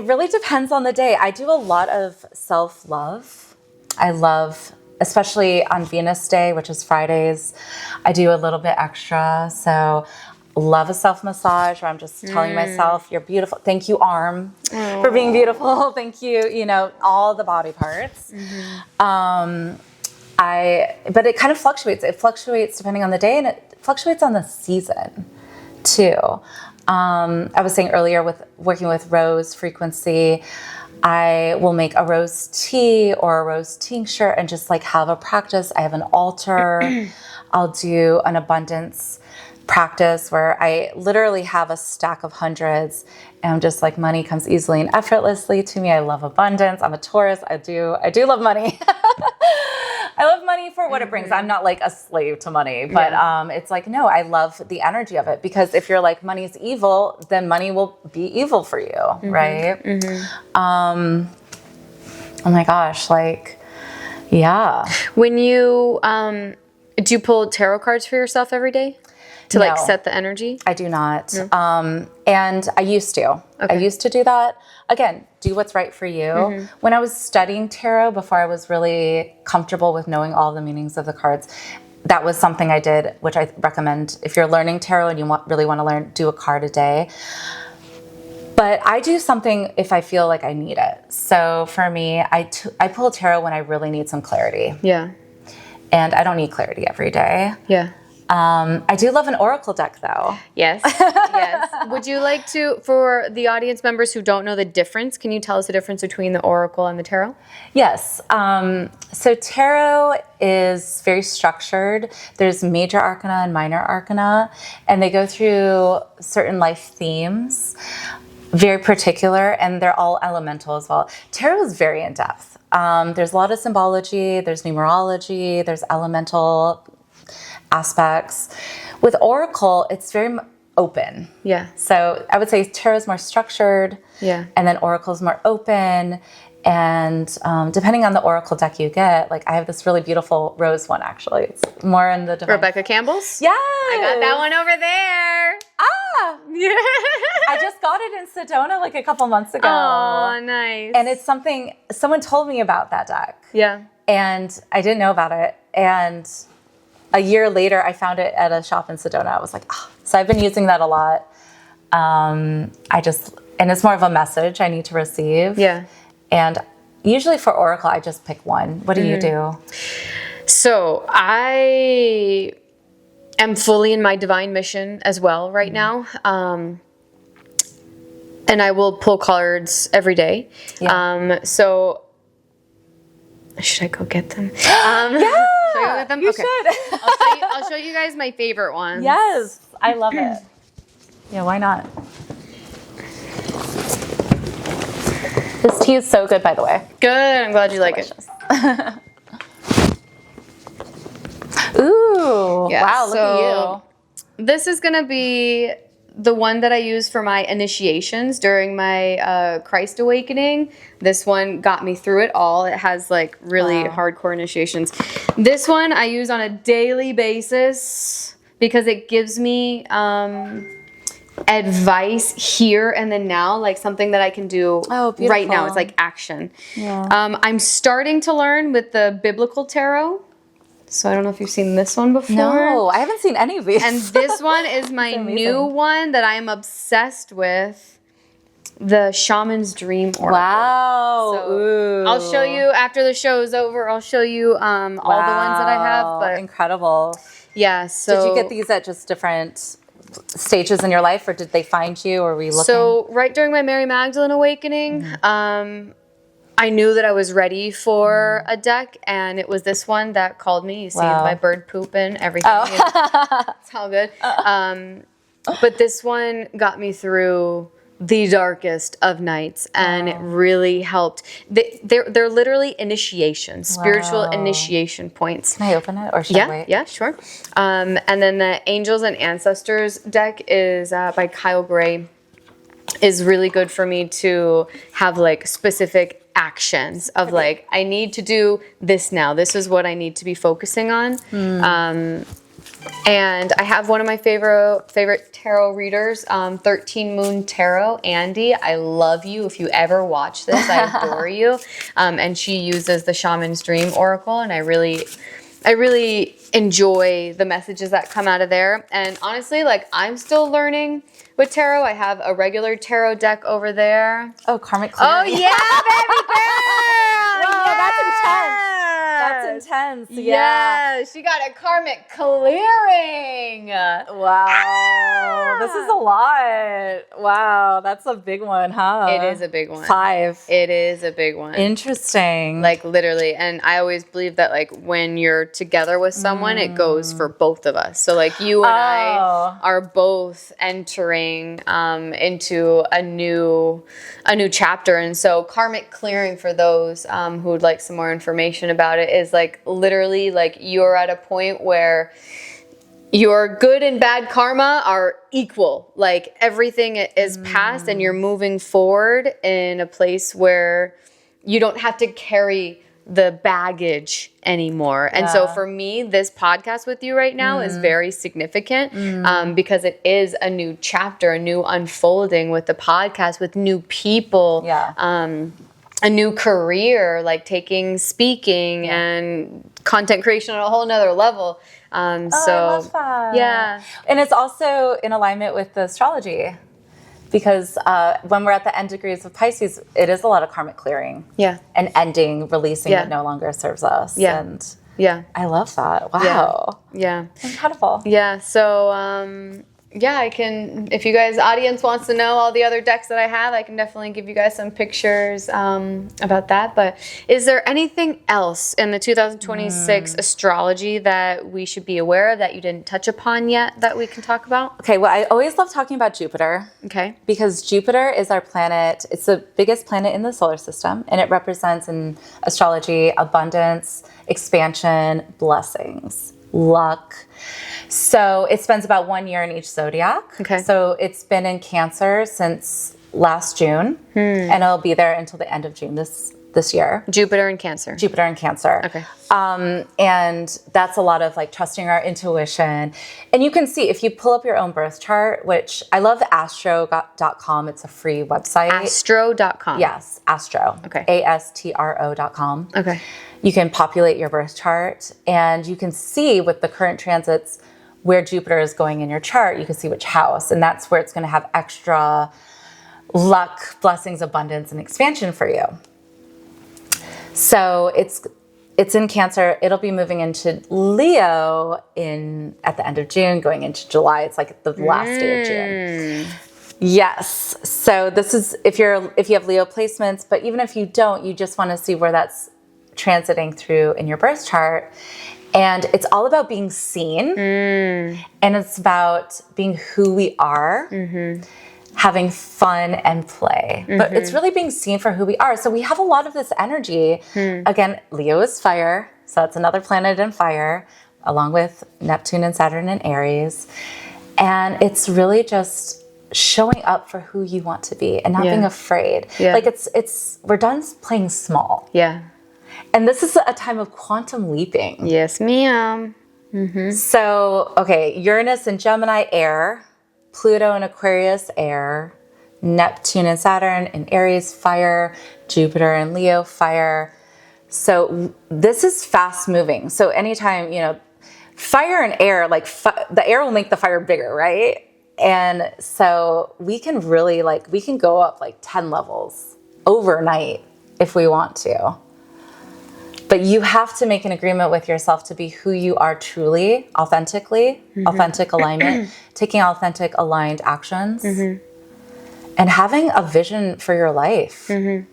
really depends on the day. I do a lot of self-love. I love, especially on Venus Day, which is Fridays, I do a little bit extra. So love a self-massage where I'm just telling myself, you're beautiful. Thank you, arm, for being beautiful. Thank you, all the body parts. But it kind of fluctuates. It fluctuates depending on the day and it fluctuates on the season too. I was saying earlier with working with rose frequency, I will make a rose tea or a rose tincture and just have a practice. I have an altar. I'll do an abundance practice where I literally have a stack of hundreds and I'm just money comes easily and effortlessly to me. I love abundance. I'm a Taurus. I do love money. I love money for what it brings. I'm not a slave to money, but it's no, I love the energy of it because if you're money's evil, then money will be evil for you, right? Oh my gosh, like, yeah. When you, do you pull tarot cards for yourself every day to like No. set the energy? I do not. No? And I used to. Okay. I used to do that. Again, do what's right for you. When I was studying tarot, before I was really comfortable with knowing all the meanings of the cards, that was something I did, which I recommend if you're learning tarot and you really want to learn, do a card a day. But I do something if I feel like I need it. So for me, I pull tarot when I really need some clarity. Yeah. And I don't need clarity every day. Yeah. I do love an oracle deck, though. Yes. Yes. Would you like to, for the audience members who don't know the difference, can you tell us the difference between the oracle and the tarot? Yes. So tarot is very structured. There's major arcana and minor arcana, and they go through certain life themes, very particular, and they're all elemental as well. Tarot is very in depth. There's a lot of symbology, there's numerology, there's elemental aspects. With oracle, it's very open. Yeah. So I would say tarot is more structured. Yeah. And then oracle is more open. And depending on the oracle deck you get, like I have this really beautiful rose one, actually. It's more in the divine. Rebecca Campbell's? Yes. I got that one over there. Ah. Yeah. I just got it in Sedona like a couple months ago. Oh, nice. And it's something, someone told me about that deck. Yeah. And I didn't know about it. And a year later, I found it at a shop in Sedona. I was like, oh. So I've been using that a lot. And it's more of a message I need to receive. Yeah. And usually for oracle, I just pick one. What do you do? So I am fully in my divine mission as well right now. And I will pull cards every day. Yeah. So should I go get them? Yeah. Should I go get them? You Okay. should. I'll show you guys my favorite ones. Yes. I love it. Yeah, why not? This tea is so good, by the way. Good. I'm glad you like Delicious. Ooh. Yeah, wow, look so at you. This is going to be the one that I use for my initiations during my Christ awakening. This one got me through it all. It has like really hardcore initiations. This one I use on a daily basis because it gives me advice here and then now, like something that I can do right now. It's like action. Yeah. I'm starting to learn with the biblical tarot. So I don't know if you've seen this one before. No, I haven't seen any of these. And this one is my new one that I am obsessed with. The Shaman's Dream Oracle. Wow. So ooh. I'll show you after the show is over. I'll show you all the ones that I have. But incredible. yeah, so did you get these at just different stages in your life, or did they find you, or were you looking? So right during my Mary Magdalene awakening, I knew that I was ready for a deck, and it was this one that called me. You see my bird pooping, everything. You know, it's all good. But this one got me through the darkest of nights, and it really helped. They're literally initiations, spiritual initiation points. Can I open it, or should I wait? Yeah, sure. And then the Angels and Ancestors deck is by Kyle Gray. Is really good for me to have like specific actions of like, I need to do this now. This is what I need to be focusing on. And I have one of my favorite tarot readers, 13 Moon Tarot, Andy. I love you. If you ever watch this, I adore you. And she uses the Shaman's Dream Oracle, and I really enjoy the messages that come out of there. And honestly, like I'm still learning with tarot. I have a regular tarot deck over there. Oh, karmic clearing. Oh yeah, baby girl! Whoa, yes! that's intense. That's intense. Yeah. She got a karmic clearing. Wow. This is a lot. Wow. That's a big one, huh? It is a big one. 5. It is a big one. Interesting. Like literally. And I always believe that like when you're together with someone, it goes for both of us. So like you and I are both entering into a new chapter. And so karmic clearing, for those who would like some more information about it, is like literally like you're at a point where your good and bad karma are equal. Like everything is past and you're moving forward in a place where you don't have to carry the baggage anymore. And so for me, this podcast with you right now is very significant because it is a new chapter, a new unfolding with the podcast, with new people, a new career, like taking speaking and content creation on a whole nother level. I love that. Yeah. And it's also in alignment with the astrology. Because when we're at the end degrees of Pisces, it is a lot of karmic clearing. Yeah. And ending, releasing what no longer serves us. Yeah. And I love that. Wow. Yeah. Incredible. Yeah. So, I can, if you guys, audience wants to know all the other decks that I have, I can definitely give you guys some pictures about that. But is there anything else in the 2026 astrology that we should be aware of that you didn't touch upon yet that we can talk about? Okay, well, I always love talking about Jupiter. Okay. Because Jupiter is our planet. It's the biggest planet in the solar system, and it represents in astrology abundance, expansion, blessings, luck. So it spends about 1 year in each zodiac. Okay. So it's been in Cancer since last June, and it'll be there until the end of June this year. Jupiter and Cancer. Jupiter and Cancer. Okay. And that's a lot of like trusting our intuition. And you can see if you pull up your own birth chart, which I love astro.com. It's a free website. Astro.com. Yes, Astro. Okay. ASTRO.com. Okay. You can populate your birth chart and you can see with the current transits where Jupiter is going in your chart. You can see which house, and that's where it's going to have extra luck, blessings, abundance, and expansion for you. So it's in Cancer. It'll be moving into Leo at the end of June, going into July. It's like the last day of June. Yes. So this is if you have Leo placements, but even if you don't, you just want to see where that's transiting through in your birth chart. And it's all about being seen. And it's about being who we are, having fun and play. But it's really being seen for who we are. So we have a lot of this energy. Again, Leo is fire. So that's another planet in fire, along with Neptune and Saturn in Aries. And it's really just showing up for who you want to be and not being afraid. Like we're done playing small. Yeah. And this is a time of quantum leaping. Yes, ma'am. So, okay, Uranus and Gemini, air. Pluto and Aquarius, air. Neptune and Saturn in Aries, fire. Jupiter and Leo, fire. So this is fast moving. So anytime, fire and air, like the air will make the fire bigger, right? And so we can really we can go up 10 levels overnight if we want to. But you have to make an agreement with yourself to be who you are truly, authentically, authentic alignment, taking authentic aligned actions, and having a vision for your life and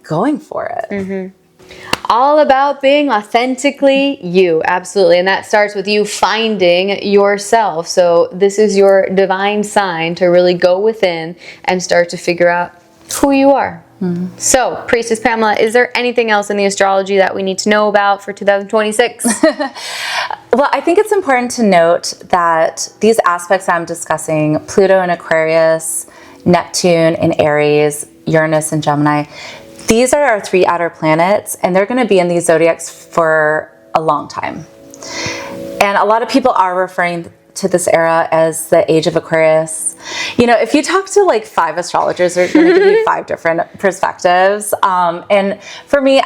going for it. All about being authentically you. Absolutely. And that starts with you finding yourself. So this is your divine sign to really go within and start to figure out who you are. So, Priestess Pamela, is there anything else in the astrology that we need to know about for 2026? Well, I think it's important to note that these aspects I'm discussing, Pluto in Aquarius, Neptune in Aries, Uranus in Gemini, these are our 3 outer planets, and they're going to be in these zodiacs for a long time. And a lot of people are referring to this era as the age of Aquarius. If you talk to 5 astrologers, they're going to give you 5 different perspectives. And for me,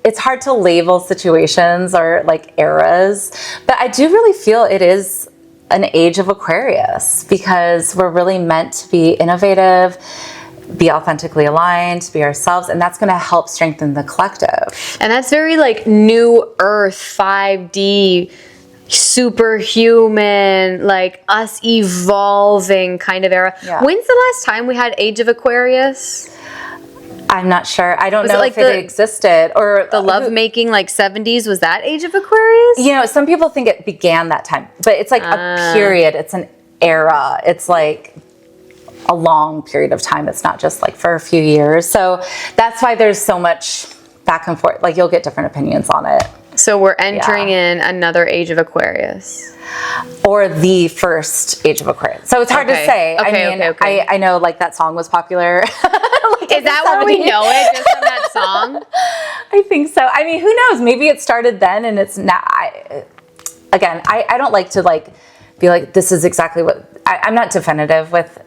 it's hard to label situations or eras, but I do really feel it is an age of Aquarius because we're really meant to be innovative, be authentically aligned, be ourselves, and that's going to help strengthen the collective. And that's very new earth, 5D, superhuman, us evolving kind of era. Yeah. When's the last time we had Age of Aquarius? I'm not sure. I don't know if it existed or the lovemaking 70s. Was that Age of Aquarius? Some people think it began that time, but it's a period. It's an era. It's a long period of time. It's not just for a few years. So that's why there's so much back and forth. You'll get different opinions on it. So we're entering in another Age of Aquarius. Or the first Age of Aquarius. So it's hard to say. Okay. I know that song was popular. Is that where we know it? Just from song? I think so. I mean, who knows? Maybe it started then and it's now. I don't like to be like, this is exactly what, I'm not definitive with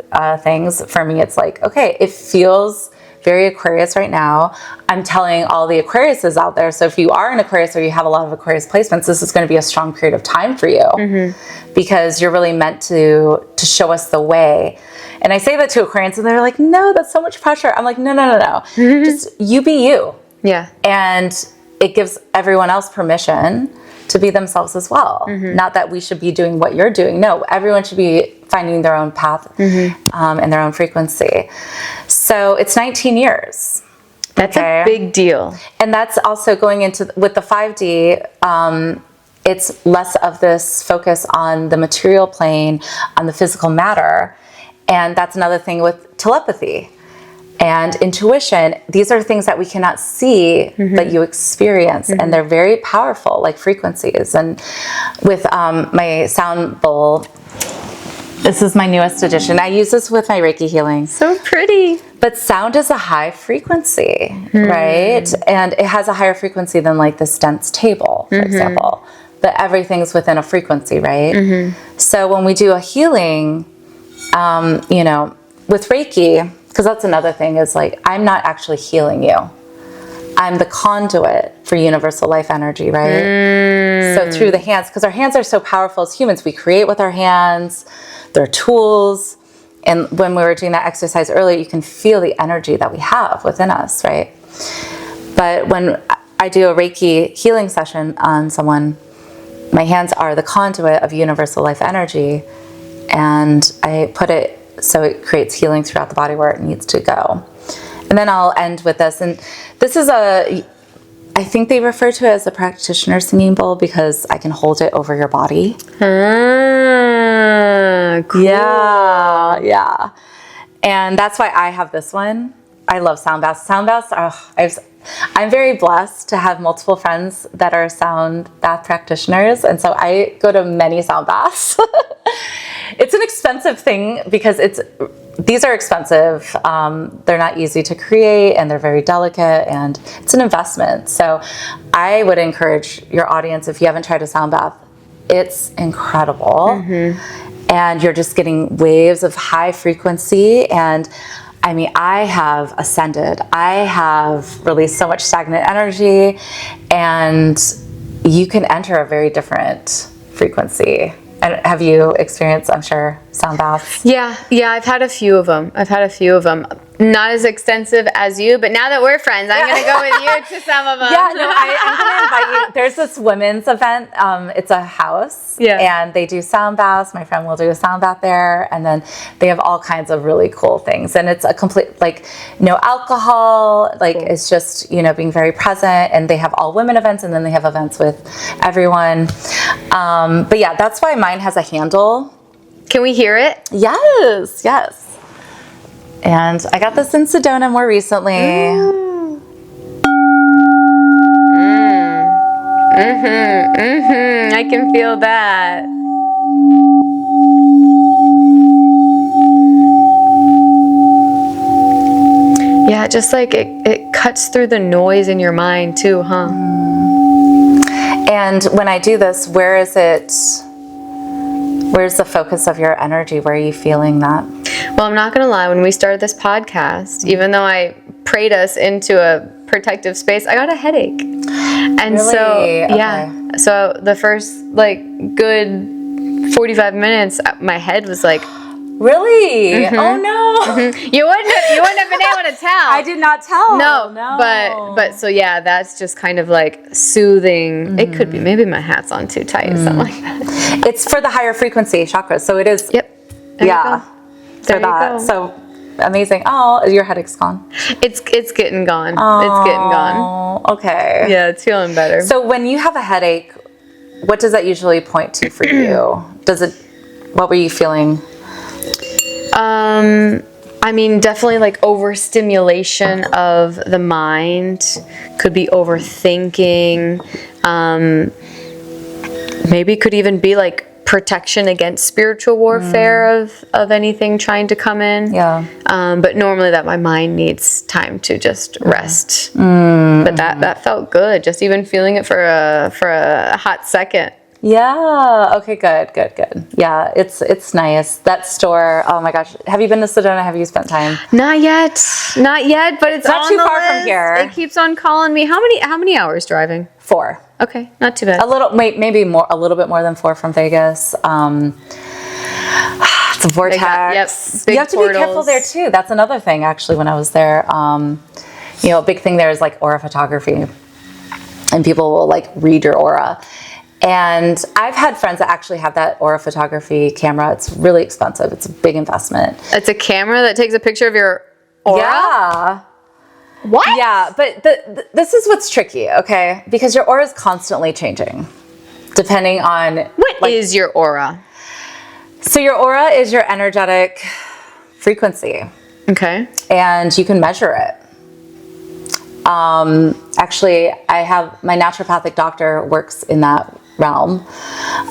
things. For me, it's like, okay, it feels very Aquarius right now. I'm telling all the Aquariuses out there. So if you are an Aquarius or you have a lot of Aquarius placements, this is going to be a strong period of time for you because you're really meant to show us the way. And I say that to Aquarians and they're like, no, that's so much pressure. I'm like, no. Just you be you. Yeah. And it gives everyone else permission to be themselves as well. Not that we should be doing what you're doing. No, everyone should be finding their own path and their own frequency. So it's 19 years. That's a big deal. And that's also going into, with the 5D, it's less of this focus on the material plane, on the physical matter. And that's another thing with telepathy and intuition. These are things that we cannot see, but you experience, and they're very powerful, like frequencies. And with my sound bowl, this is my newest addition. I use this with my Reiki healing. So pretty. But sound is a high frequency, right? And it has a higher frequency than like this dense table, for example. But everything's within a frequency, right? So when we do a healing, with Reiki, because that's another thing, is like, I'm not actually healing you. I'm the conduit for universal life energy, right? So through the hands, because our hands are so powerful as humans, we create with our hands, they're tools. And when we were doing that exercise earlier, you can feel the energy that we have within us, right? But when I do a Reiki healing session on someone, my hands are the conduit of universal life energy, and I put it so it creates healing throughout the body where it needs to go. And then I'll end with this. And this is I think they refer to it as a practitioner singing bowl because I can hold it over your body. Cool. Yeah. And that's why I have this one. I love sound baths. Sound baths I'm very blessed to have multiple friends that are sound bath practitioners. And so I go to many sound baths. It's an expensive thing because these are expensive. They're not easy to create and they're very delicate and it's an investment. So I would encourage your audience, if you haven't tried a sound bath, it's incredible. And you're just getting waves of high frequency. And I mean, I have ascended. I have released so much stagnant energy, and you can enter a very different frequency. And have you experienced, I'm sure, sound baths? Yeah, I've had a few of them. Not as extensive as you, but now that we're friends, I'm going to go with you to some of them. Yeah, no, I'm going to invite you. There's this women's event. It's a house, and they do sound baths. My friend will do a sound bath there, and then they have all kinds of really cool things. And it's a complete, like, no alcohol, like cool. It's just, being very present. And they have all women events, and then they have events with everyone. But yeah, that's why mine has a handle. Can we hear it? Yes. And I got this in Sedona more recently. I can feel that. Yeah, just like it cuts through the noise in your mind too, huh? And when I do this, where's the focus of your energy? Where are you feeling that? Well, I'm not going to lie. When we started this podcast, even though I prayed us into a protective space, I got a headache. And really? so, Okay. yeah. So the first, good 45 minutes, my head was like... Really? Oh, no. You wouldn't have been able to tell. I did not tell. No. But so, yeah, that's just kind of like soothing. It could be. Maybe my hat's on too tight or something like that. It's for the higher frequency chakras. So it is. Yep. There for that. So amazing. Oh, your headache's gone. It's getting gone. Oh, it's getting gone. Okay. Yeah, it's feeling better. So when you have a headache, what does that usually point to for you? What were you feeling? I mean, definitely like overstimulation of the mind. Could be overthinking. Maybe could even be like protection against spiritual warfare of anything trying to come in. Yeah. But normally that my mind needs time to just rest. But that felt good. Just even feeling it for a hot second. Yeah. Okay. Good. Yeah. It's nice. That store. Oh my gosh. Have you been to Sedona? Have you spent time? Not yet. But it's not on too the far list. from here. It keeps on calling me. How many hours driving? 4. Okay, not too bad. A little, maybe more, a little bit more than 4 from Vegas. It's a vortex. Big you have to portals. be careful there too. That's another thing. Actually, when I was there, a big thing there is like aura photography, and people will like read your aura. And I've had friends that actually have that aura photography camera. It's really expensive. It's a big investment. It's a camera that takes a picture of your aura? Yeah. What? Yeah, but this is what's tricky, okay? Because your aura is constantly changing, depending on... What is your aura? So your aura is your energetic frequency. Okay. And you can measure it. Actually, I have... My naturopathic doctor works in that realm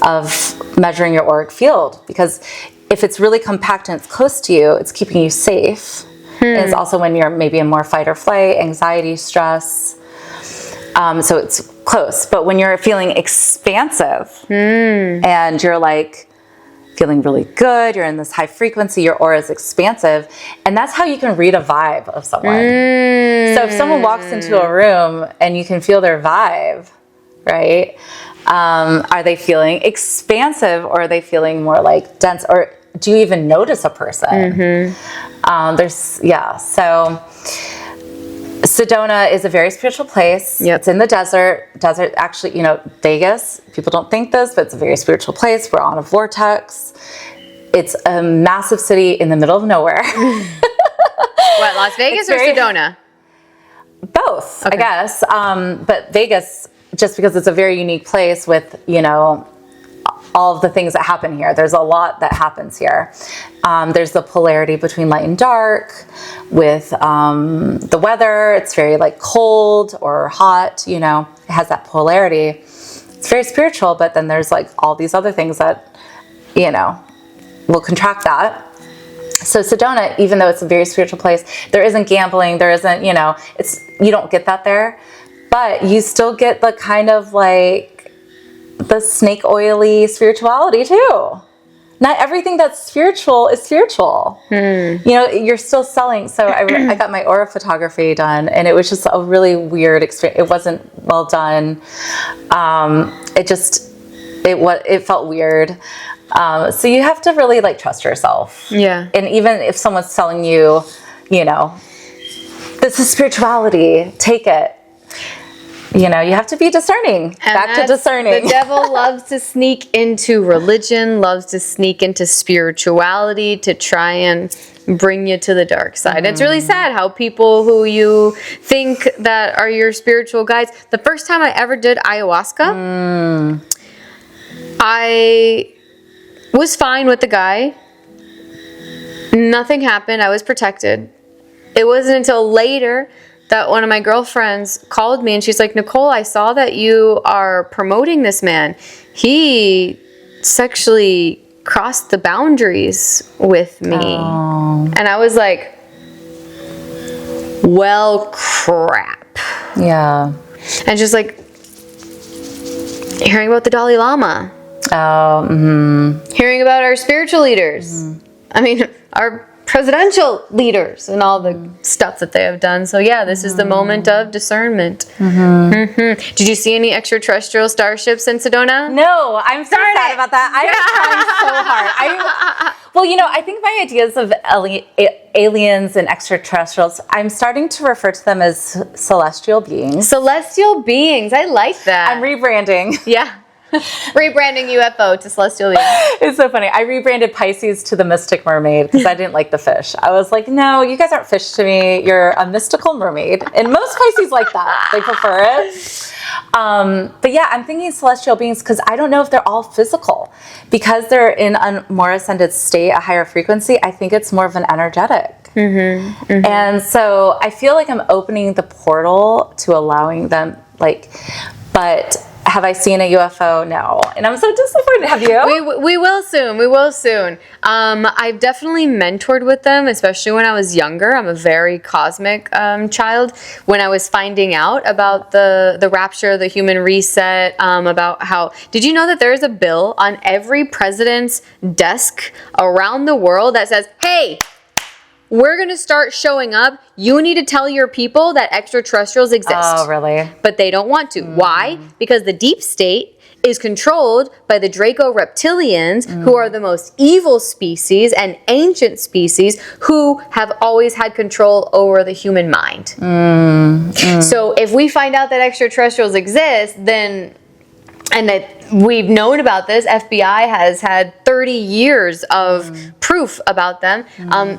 of measuring your auric field. Because if it's really compact and it's close to you, it's keeping you safe. And it's also when you're maybe in more fight or flight, anxiety, stress. So it's close. But when you're feeling expansive and you're like feeling really good, you're in this high frequency, your aura is expansive. And that's how you can read a vibe of someone. So if someone walks into a room and you can feel their vibe, right? Are they feeling expansive, or are they feeling more like dense? Or do you even notice a person? So Sedona is a very spiritual place. Yep. It's in the desert. Actually, Vegas, people don't think this, but it's a very spiritual place. We're on a vortex. It's a massive city in the middle of nowhere. What, Las Vegas or Sedona? Both, Okay. I guess. But Vegas, just because it's a very unique place with, all of the things that happen here. There's a lot that happens here. There's the polarity between light and dark. With the weather, it's very like cold or hot, it has that polarity. It's very spiritual, but then there's like all these other things that, will contract that. So Sedona, even though it's a very spiritual place, there isn't gambling, there isn't, you don't get that there, but you still get the kind of like the snake oily spirituality too. Not everything that's spiritual is spiritual. You're still selling. So I got my aura photography done, and it was just a really weird experience. It wasn't well done. It felt weird. So you have to really like trust yourself. Yeah. And even if someone's telling you, this is spirituality, take it. You have to be discerning. Back to discerning. The devil loves to sneak into religion, loves to sneak into spirituality to try and bring you to the dark side. It's really sad how people who you think that are your spiritual guides. The first time I ever did ayahuasca, I was fine with the guy. Nothing happened. I was protected. It wasn't until later that one of my girlfriends called me and she's like, Nicole, I saw that you are promoting this man. He sexually crossed the boundaries with me. Oh. And I was like, well, crap. Yeah. And just like hearing about the Dalai Lama. Oh, hearing about our spiritual leaders. I mean, our presidential leaders and all the stuff that they have done. So yeah, this is the moment of discernment. Did you see any extraterrestrial starships in Sedona? No, I'm so sad about that. I was trying so hard. I think my ideas of aliens and extraterrestrials, I'm starting to refer to them as celestial beings. Celestial beings, I like that. I'm rebranding. Yeah. Rebranding UFO to celestial beings. It's so funny. I rebranded Pisces to the Mystic Mermaid because I didn't like the fish. I was like, no, you guys aren't fish to me. You're a mystical mermaid. And most Pisces like that. They prefer it. But yeah, I'm thinking celestial beings because I don't know if they're all physical. Because they're in a more ascended state, a higher frequency, I think it's more of an energetic. And so I feel like I'm opening the portal to allowing them, but Have I seen a UFO? No. And I'm so disappointed. Have you? We will soon. We will soon. I've definitely mentored with them, especially when I was younger. I'm a very cosmic child. When I was finding out about the rapture, the human reset, about how... Did you know that there is a bill on every president's desk around the world that says, hey, we're going to start showing up. You need to tell your people that extraterrestrials exist. Oh, really? But they don't want to. Why? Because the deep state is controlled by the Draco reptilians, who are the most evil species and ancient species who have always had control over the human mind. So if we find out that extraterrestrials exist, then... And that we've known about this, FBI has had 30 years of proof about them,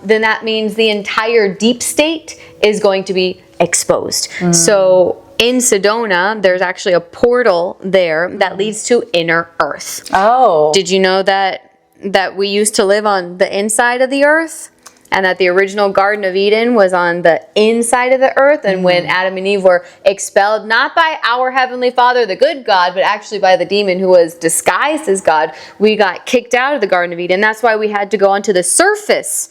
then that means the entire deep state is going to be exposed. So in Sedona, there's actually a portal there that leads to inner Earth. Oh. Did you know that we used to live on the inside of the Earth? And that the original Garden of Eden was on the inside of the earth. And when Adam and Eve were expelled, not by our Heavenly Father, the good God, but actually by the demon who was disguised as God, we got kicked out of the Garden of Eden. That's why we had to go onto the surface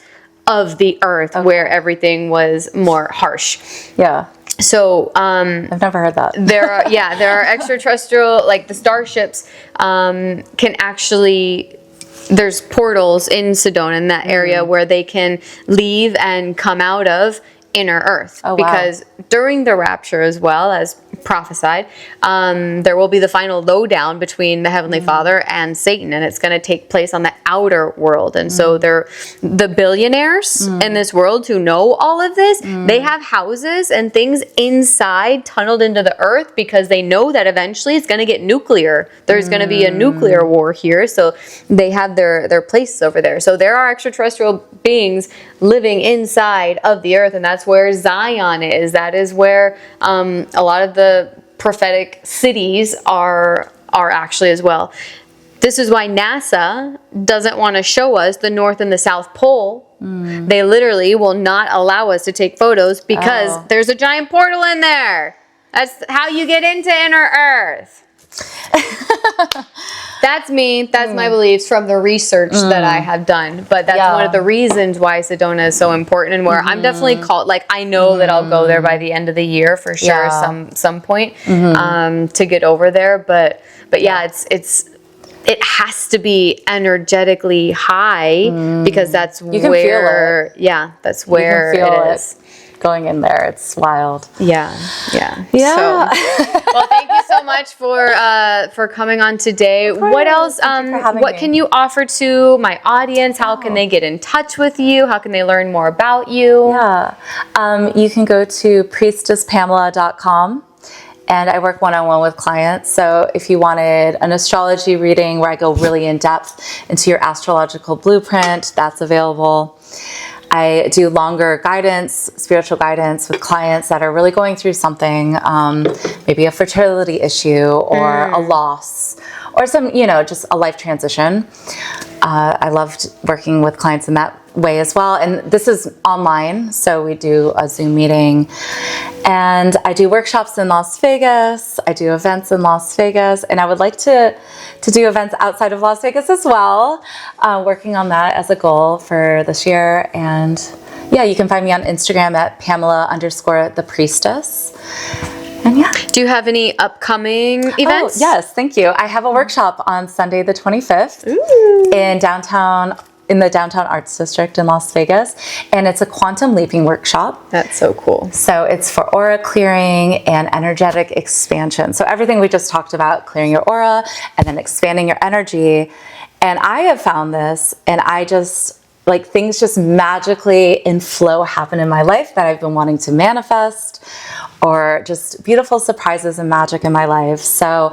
of the earth where everything was more harsh. Yeah. So I've never heard that. there are extraterrestrial, like the starships can actually... There's portals in Sedona, in that area, where they can leave and come out of inner Earth. Oh, wow. Because during the rapture, as well as prophesied, there will be the final lowdown between the Heavenly Father and Satan, and it's going to take place on the outer world. And so they're the billionaires in this world who know all of this. They have houses and things inside, tunneled into the earth, because they know that eventually it's going to get nuclear. There's going to be a nuclear war here, so they have their places over there. So there are extraterrestrial beings living inside of the earth, and that's where Zion is. That is where a lot of the prophetic cities are actually as well. This is why NASA doesn't want to show us the North and the South Pole. They literally will not allow us to take photos because there's a giant portal in there. That's how you get into inner Earth. That's me. That's my beliefs from the research that I have done. But that's one of the reasons why Sedona is so important, and where I'm definitely called. Like, I know that I'll go there by the end of the year for sure, some point, to get over there. But yeah, it has to be energetically high, because that's where that's where it is. Going in there, it's wild. Yeah. So, well, thank you so much for coming on today. What else? What can you offer to my audience? How can they get in touch with you? How can they learn more about you? Yeah, you can go to priestesspamela.com. And I work one-on-one with clients. So if you wanted an astrology reading where I go really in depth into your astrological blueprint, that's available. I do longer guidance, spiritual guidance with clients that are really going through something, maybe a fertility issue or a loss or some, just a life transition. I loved working with clients in that way as well. And this is online, so we do a Zoom meeting. And I do workshops in Las Vegas. I do events in Las Vegas. And I would like to do events outside of Las Vegas as well. Working on that as a goal for this year. And yeah, you can find me on Instagram at Pamela_the Priestess. And yeah. Do you have any upcoming events? Oh, yes, thank you. I have a workshop on Sunday the 25th in the downtown arts district in Las Vegas, and it's a quantum leaping workshop. That's so cool. So it's for aura clearing and energetic expansion. So everything we just talked about, clearing your aura and then expanding your energy. And I have found this, and I just things just magically in flow happen in my life that I've been wanting to manifest, or just beautiful surprises and magic in my life. So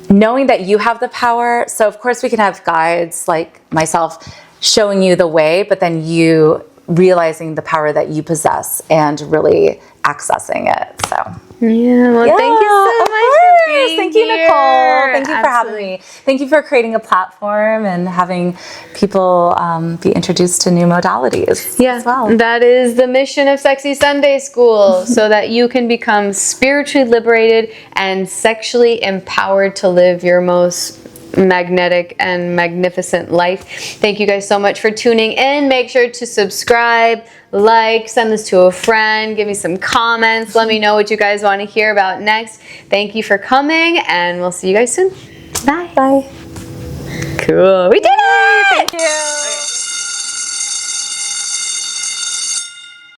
knowing that you have the power, so of course we can have guides like myself showing you the way, but then you realizing the power that you possess and really accessing it. So yeah, well, thank you so much for being Thank you, here. Nicole. Thank you for having Absolutely. me. Thank you for creating a platform and having people be introduced to new modalities as well. That is the mission of Sexy Sunday School, so that you can become spiritually liberated and sexually empowered to live your most magnetic and magnificent life. Thank you guys so much for tuning in. Make sure to subscribe, like, send this to a friend, give me some comments, let me know what you guys want to hear about next. Thank you for coming, and we'll see you guys soon. Bye. Bye. Cool. We did it! Thank you.